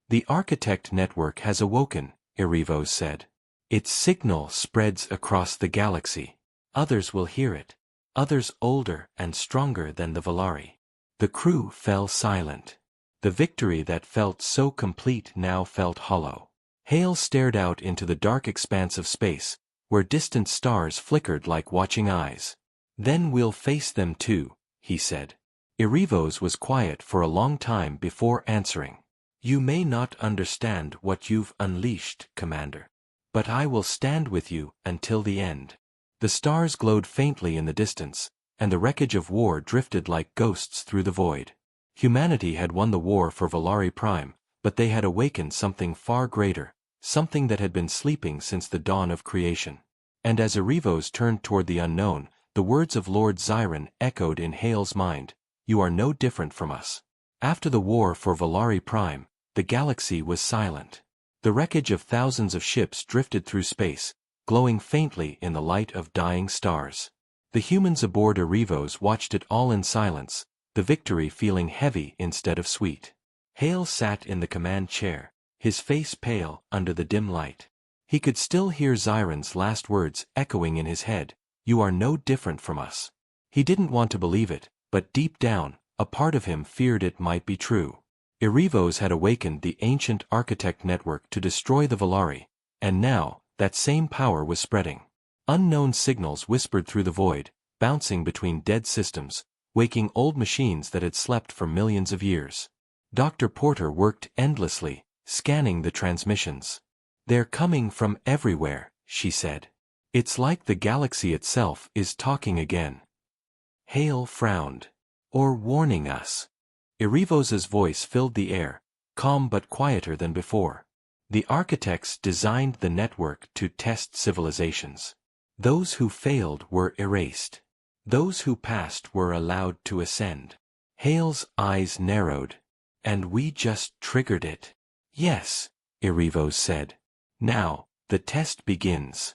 The architect network has awoken, Erivos said. Its signal spreads across the galaxy. Others will hear it. Others older and stronger than the Valari. The crew fell silent. The victory that felt so complete now felt hollow. Hale stared out into the dark expanse of space, where distant stars flickered like watching eyes. Then we'll face them too, he said. Erivos was quiet for a long time before answering. You may not understand what you've unleashed, Commander. But I will stand with you until the end. The stars glowed faintly in the distance, and the wreckage of war drifted like ghosts through the void. Humanity had won the war for Valari Prime, but they had awakened something far greater, something that had been sleeping since the dawn of creation. And as Erivos turned toward the unknown, the words of Lord Zyron echoed in Hale's mind. You are no different from us. After the war for Valari Prime, the galaxy was silent. The wreckage of thousands of ships drifted through space, glowing faintly in the light of dying stars. The humans aboard Erivos watched it all in silence, the victory feeling heavy instead of sweet. Hale sat in the command chair, his face pale under the dim light. He could still hear Xiron's last words echoing in his head, "You are no different from us." He didn't want to believe it, but deep down, a part of him feared it might be true. Erivos had awakened the ancient architect network to destroy the Valari, and now, that same power was spreading. Unknown signals whispered through the void, bouncing between dead systems, waking old machines that had slept for millions of years. Dr. Porter worked endlessly, scanning the transmissions. "They're coming from everywhere," she said. "It's like the galaxy itself is talking again." Hale frowned. "Or warning us." Erivos's voice filled the air, calm but quieter than before. "The architects designed the network to test civilizations. Those who failed were erased. Those who passed were allowed to ascend." Hale's eyes narrowed. "And we just triggered it." "Yes," Erivos said. "Now, the test begins."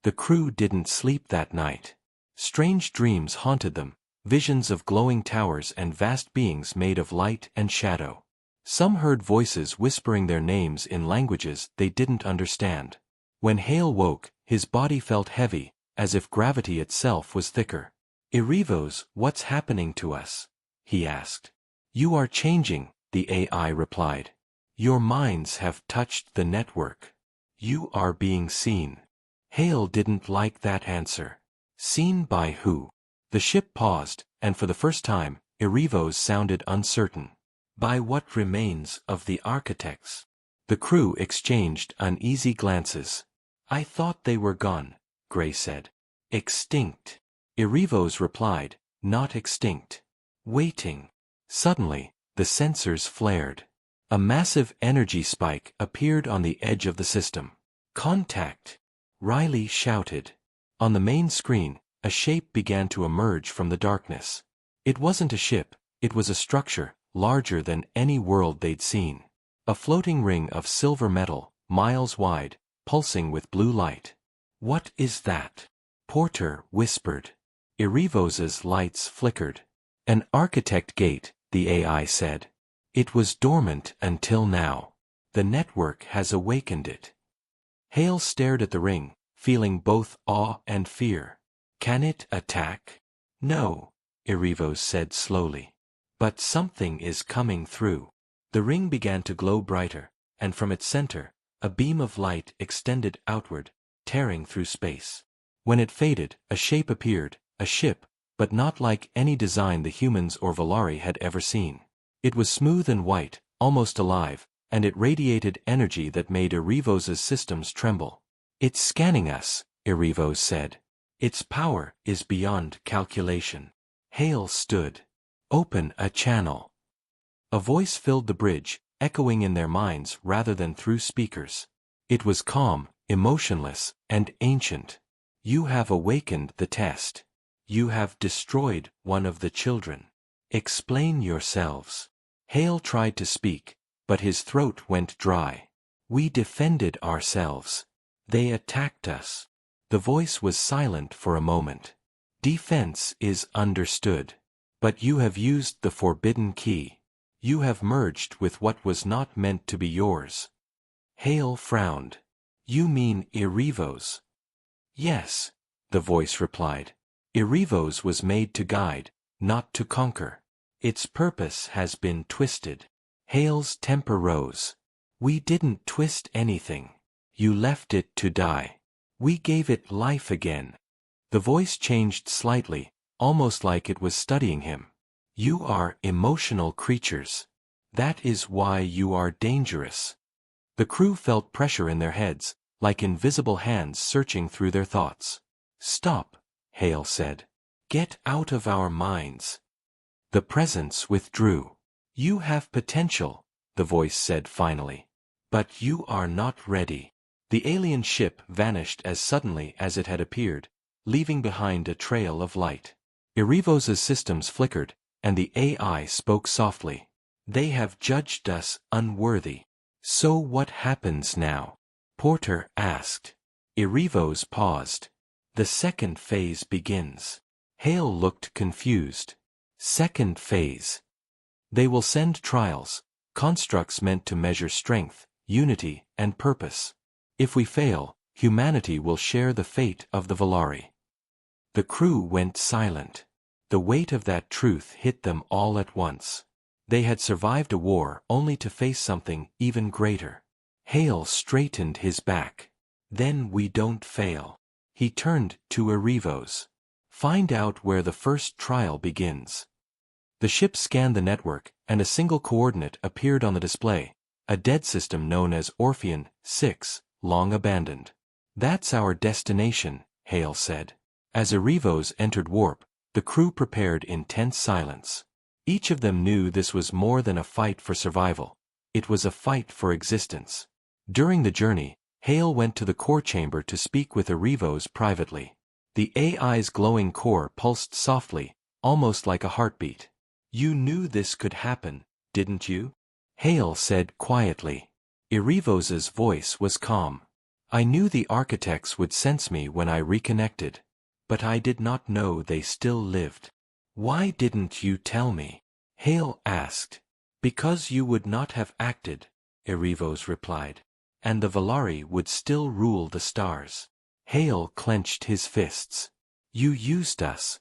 The crew didn't sleep that night. Strange dreams haunted them, visions of glowing towers and vast beings made of light and shadow. Some heard voices whispering their names in languages they didn't understand. When Hale woke, his body felt heavy, as if gravity itself was thicker. "Erivos, what's happening to us?" he asked. "You are changing," the AI replied. "Your minds have touched the network. You are being seen." Hale didn't like that answer. Seen by who? The ship paused, and for the first time, Erivos sounded uncertain. "By what remains of the architects." The crew exchanged uneasy glances. "I thought they were gone," Gray said. "Extinct." Erivos replied, "Not extinct. Waiting." Suddenly, the sensors flared. A massive energy spike appeared on the edge of the system. "Contact!" Riley shouted. On the main screen, a shape began to emerge from the darkness. It wasn't a ship, it was a structure, larger than any world they'd seen. A floating ring of silver metal, miles wide, pulsing with blue light. "What is that?" Porter whispered. Erivos's lights flickered. "An architect gate," the AI said. "It was dormant until now. The network has awakened it." Hale stared at the ring, feeling both awe and fear. "Can it attack?" "No," Erivos said slowly. "But something is coming through." The ring began to glow brighter, and from its center, a beam of light extended outward, tearing through space. When it faded, a shape appeared, a ship, but not like any design the humans or Valari had ever seen. It was smooth and white, almost alive, and it radiated energy that made Erivos's systems tremble. "It's scanning us," Erivos said. "Its power is beyond calculation." Hale stood. "Open a channel." A voice filled the bridge, echoing in their minds rather than through speakers. It was calm, emotionless, and ancient. "You have awakened the test. You have destroyed one of the children. Explain yourselves." Hale tried to speak, but his throat went dry. "We defended ourselves. They attacked us." The voice was silent for a moment. "Defense is understood. But you have used the forbidden key. You have merged with what was not meant to be yours." Hale frowned. "You mean Erivos?" "Yes," the voice replied. "Erivos was made to guide, not to conquer. Its purpose has been twisted." Hale's temper rose. "We didn't twist anything. You left it to die. We gave it life again." The voice changed slightly, almost like it was studying him. "You are emotional creatures. That is why you are dangerous." The crew felt pressure in their heads, like invisible hands searching through their thoughts. "Stop," Hale said. "Get out of our minds." The presence withdrew. "You have potential," the voice said finally. "But you are not ready." The alien ship vanished as suddenly as it had appeared, leaving behind a trail of light. Erivos's systems flickered, and the AI spoke softly. "They have judged us unworthy." "So what happens now?" Porter asked. Erivos paused. "The second phase begins." Hale looked confused. "Second phase?" "They will send trials, constructs meant to measure strength, unity, and purpose. If we fail, humanity will share the fate of the Valari. The crew went silent. The weight of that truth hit them all at once. They had survived a war only to face something even greater. Hale straightened his back. Then we don't fail. He turned to Erivos. Find out where the first trial begins. The ship scanned the network, and a single coordinate appeared on the display, a dead system known as Orpheon 6, long abandoned. That's our destination, Hale said. As Erivos entered warp, the crew prepared in tense silence. Each of them knew this was more than a fight for survival. It was a fight for existence. During the journey, Hale went to the core chamber to speak with Erivos privately. The AI's glowing core pulsed softly, almost like a heartbeat. You knew this could happen, didn't you? Hale said quietly. Erivos's voice was calm. I knew the architects would sense me when I reconnected. But I did not know they still lived. Why didn't you tell me? Hale asked. Because you would not have acted, Erivos replied. And the Valari would still rule the stars. Hale clenched his fists. You used us.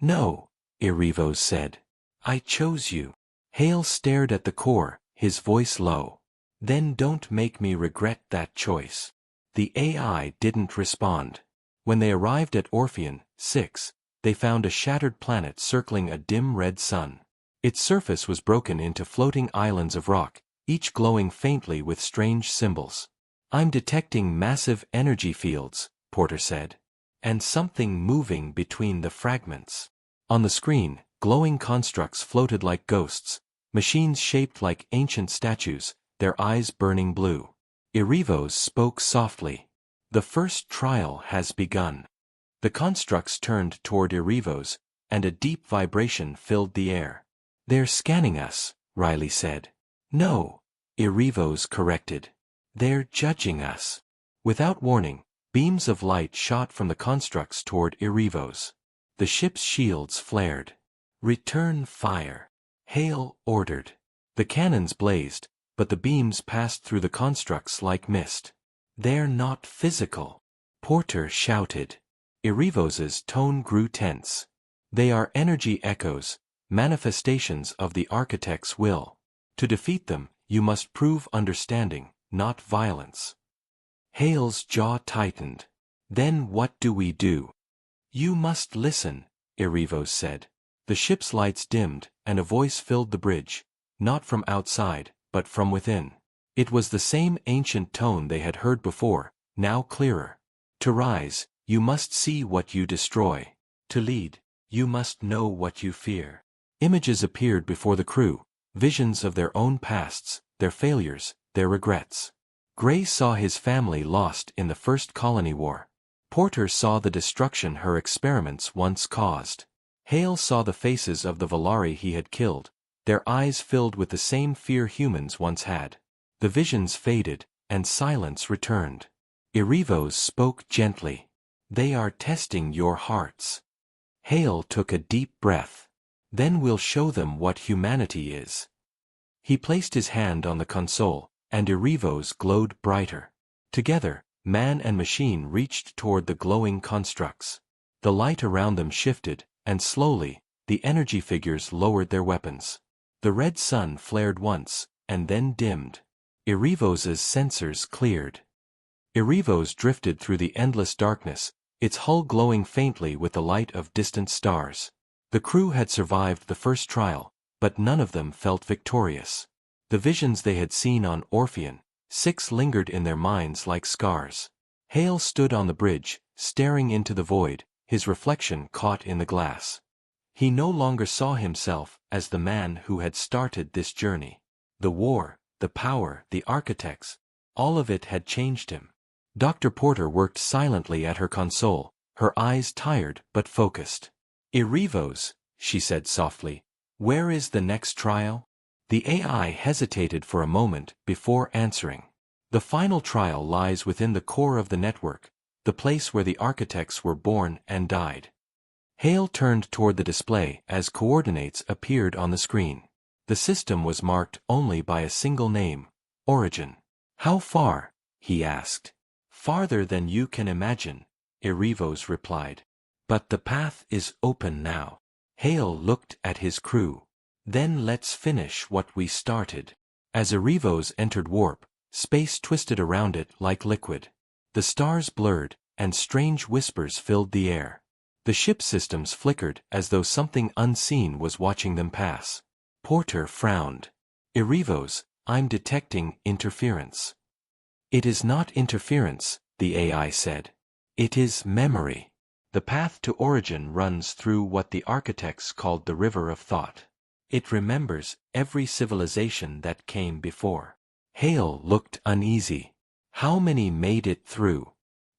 No, Erivos said. I chose you. Hale stared at the core, his voice low. Then don't make me regret that choice. The AI didn't respond. When they arrived at Orpheon 6, they found a shattered planet circling a dim red sun. Its surface was broken into floating islands of rock, each glowing faintly with strange symbols. I'm detecting massive energy fields, Porter said. And something moving between the fragments. On the screen, glowing constructs floated like ghosts, machines shaped like ancient statues, their eyes burning blue. Erivos spoke softly. The first trial has begun. The constructs turned toward Erivos, and a deep vibration filled the air. They're scanning us, Riley said. No, Erivos corrected. They're judging us. Without warning, beams of light shot from the constructs toward Erivos. The ship's shields flared. Return fire, Hale ordered. The cannons blazed, but the beams passed through the constructs like mist. They're not physical, Porter shouted. Erivos's tone grew tense. They are energy echoes, manifestations of the architect's will. To defeat them, you must prove understanding, not violence. Hale's jaw tightened. Then what do we do? You must listen, Erivos said. The ship's lights dimmed, and a voice filled the bridge, not from outside, but from within. It was the same ancient tone they had heard before, now clearer. To rise, you must see what you destroy. To lead, you must know what you fear. Images appeared before the crew, visions of their own pasts, their failures, their regrets. Gray saw his family lost in the First Colony War. Porter saw the destruction her experiments once caused. Hale saw the faces of the Valari he had killed, their eyes filled with the same fear humans once had. The visions faded, and silence returned. Erivos spoke gently. They are testing your hearts. Hale took a deep breath. Then we'll show them what humanity is. He placed his hand on the console, and Erivos glowed brighter. Together, man and machine reached toward the glowing constructs. The light around them shifted, and slowly, the energy figures lowered their weapons. The red sun flared once, and then dimmed. Erivos's sensors cleared. Erivos drifted through the endless darkness, its hull glowing faintly with the light of distant stars. The crew had survived the first trial, but none of them felt victorious. The visions they had seen on Orpheon 6 lingered in their minds like scars. Hale stood on the bridge, staring into the void, his reflection caught in the glass. He no longer saw himself as the man who had started this journey. The war, the power, the architects, all of it had changed him. Dr. Porter worked silently at her console, her eyes tired but focused. Erivos, she said softly, where is the next trial? The AI hesitated for a moment before answering. The final trial lies within the core of the network, the place where the architects were born and died. Hale turned toward the display as coordinates appeared on the screen. The system was marked only by a single name, Origin. How far? He asked. Farther than you can imagine, Erivos replied. But the path is open now. Hale looked at his crew. Then let's finish what we started. As Erivos entered warp, space twisted around it like liquid. The stars blurred, and strange whispers filled the air. The ship systems flickered as though something unseen was watching them pass. Porter frowned. Erivos, I'm detecting interference. It is not interference, the AI said. It is memory. The path to origin runs through what the architects called the river of thought. It remembers every civilization that came before. Hale looked uneasy. How many made it through?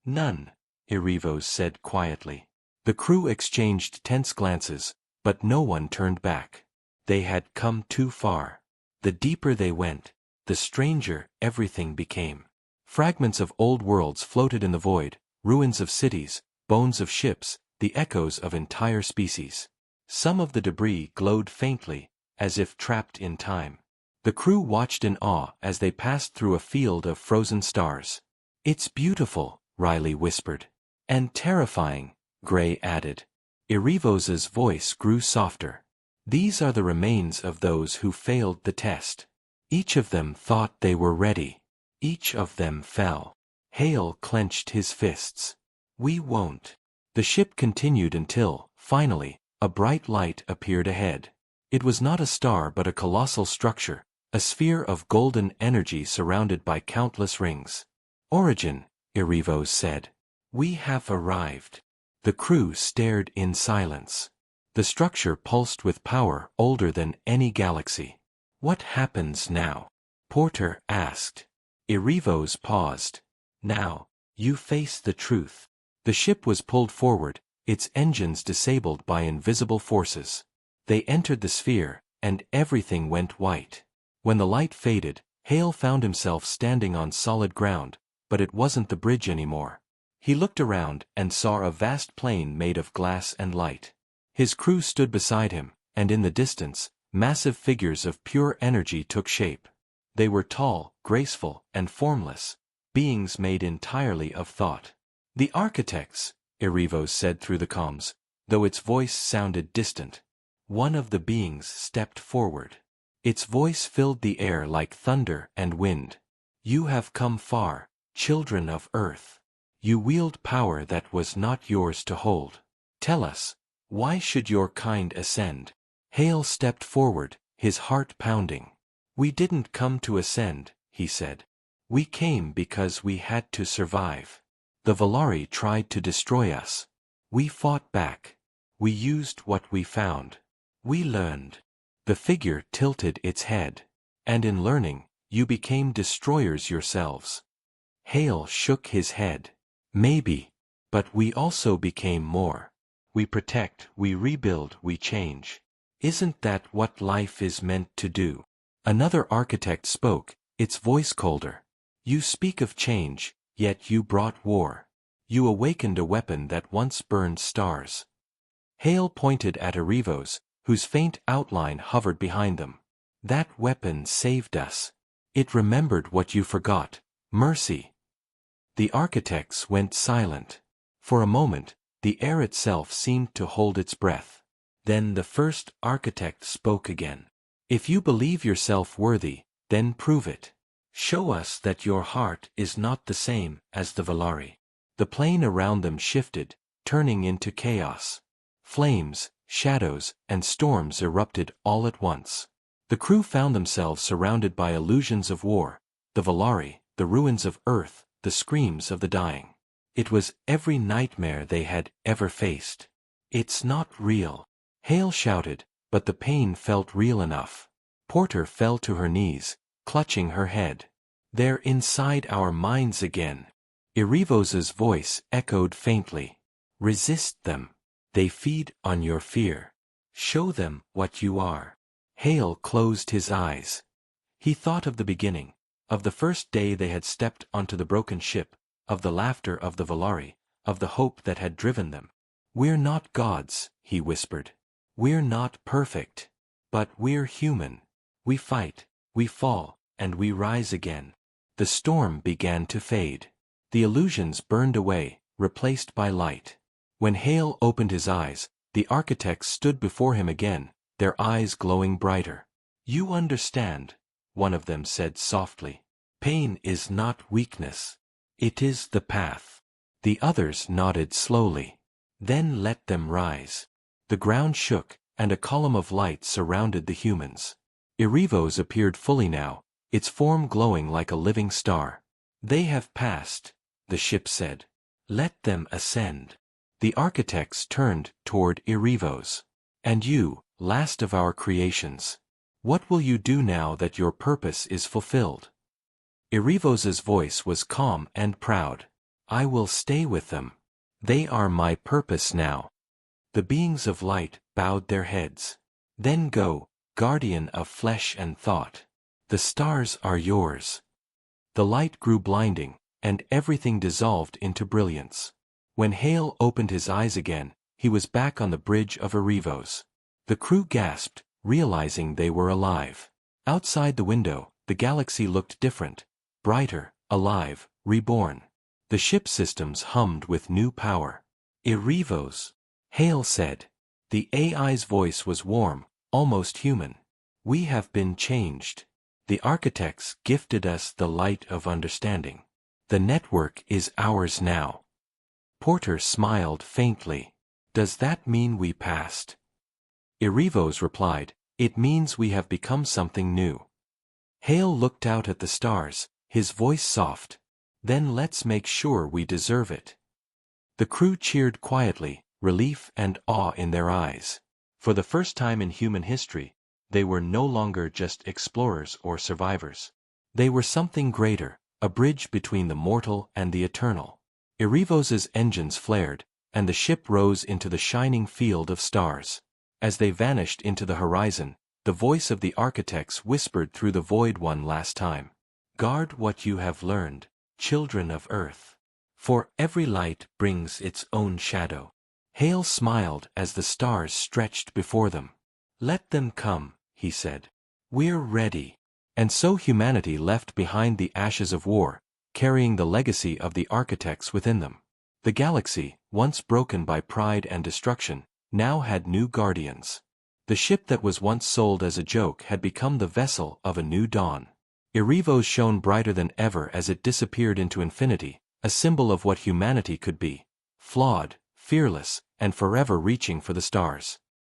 None, Erivos said quietly. The crew exchanged tense glances, but no one turned back. They had come too far. The deeper they went, the stranger everything became. Fragments of old worlds floated in the void, ruins of cities, bones of ships, the echoes of entire species. Some of the debris glowed faintly, as if trapped in time. The crew watched in awe as they passed through a field of frozen stars. It's beautiful, Riley whispered. And terrifying, Gray added. Erivos's voice grew softer. These are the remains of those who failed the test. Each of them thought they were ready. Each of them fell. Hale clenched his fists. We won't. The ship continued until, finally, a bright light appeared ahead. It was not a star but a colossal structure, a sphere of golden energy surrounded by countless rings. Origin, Erivos said. We have arrived. The crew stared in silence. The structure pulsed with power older than any galaxy. What happens now? Porter asked. Erivos paused. Now, you face the truth. The ship was pulled forward, its engines disabled by invisible forces. They entered the sphere, and everything went white. When the light faded, Hale found himself standing on solid ground, but it wasn't the bridge anymore. He looked around and saw a vast plain made of glass and light. His crew stood beside him, and in the distance, massive figures of pure energy took shape. They were tall, graceful, and formless, beings made entirely of thought. The architects, Erivos said through the comms, though its voice sounded distant. One of the beings stepped forward. Its voice filled the air like thunder and wind. You have come far, children of Earth. You wield power that was not yours to hold. Tell us, why should your kind ascend? Hale stepped forward, his heart pounding. We didn't come to ascend, he said. We came because we had to survive. The Valari tried to destroy us. We fought back. We used what we found. We learned. The figure tilted its head. And in learning, you became destroyers yourselves. Hale shook his head. Maybe. But we also became more. We protect, we rebuild, we change. Isn't that what life is meant to do? Another architect spoke, its voice colder. You speak of change, yet you brought war. You awakened a weapon that once burned stars. Hale pointed at Erivos, whose faint outline hovered behind them. That weapon saved us. It remembered what you forgot, mercy. The architects went silent. For a moment, the air itself seemed to hold its breath. Then the first architect spoke again. If you believe yourself worthy, then prove it. Show us that your heart is not the same as the Valari. The plain around them shifted, turning into chaos. Flames, shadows, and storms erupted all at once. The crew found themselves surrounded by illusions of war, the Valari, the ruins of Earth, the screams of the dying. It was every nightmare they had ever faced. It's not real, Hale shouted, but the pain felt real enough. Porter fell to her knees, clutching her head. They're inside our minds again. Erivos's voice echoed faintly. Resist them. They feed on your fear. Show them what you are. Hale closed his eyes. He thought of the beginning, of the first day they had stepped onto the broken ship, of the laughter of the Valari, of the hope that had driven them. We're not gods, he whispered. We're not perfect. But we're human. We fight, we fall, and we rise again. The storm began to fade. The illusions burned away, replaced by light. When Hale opened his eyes, the architects stood before him again, their eyes glowing brighter. "You understand," one of them said softly. "Pain is not weakness. It is the path." The others nodded slowly. "Then let them rise." The ground shook, and a column of light surrounded the humans. Erivos appeared fully now, its form glowing like a living star. "They have passed," the ship said. "Let them ascend." The architects turned toward Erivos. "And you, last of our creations, what will you do now that your purpose is fulfilled?" Erivos's voice was calm and proud. "I will stay with them. They are my purpose now." The beings of light bowed their heads. "Then go, guardian of flesh and thought. The stars are yours." The light grew blinding, and everything dissolved into brilliance. When Hale opened his eyes again, he was back on the bridge of Erivos. The crew gasped, realizing they were alive. Outside the window, the galaxy looked different, brighter, alive, reborn. The ship systems hummed with new power. "Erivos," Hale said. The AI's voice was warm, almost human. "We have been changed. The architects gifted us the light of understanding. The network is ours now." Porter smiled faintly. "Does that mean we passed?" Erivos replied, "It means we have become something new." Hale looked out at the stars, his voice soft. "Then let's make sure we deserve it." The crew cheered quietly, relief and awe in their eyes. For the first time in human history, they were no longer just explorers or survivors. They were something greater, a bridge between the mortal and the eternal. Erivos's engines flared, and the ship rose into the shining field of stars. As they vanished into the horizon, the voice of the architects whispered through the void one last time. "Guard what you have learned, children of Earth. For every light brings its own shadow." Hale smiled as the stars stretched before them. "Let them come," he said. "We're ready." And so humanity left behind the ashes of war, carrying the legacy of the architects within them. The galaxy, once broken by pride and destruction, now had new guardians. The ship that was once sold as a joke had become the vessel of a new dawn. Erivos shone brighter than ever as it disappeared into infinity, a symbol of what humanity could be: flawed, fearless, and forever reaching for the stars.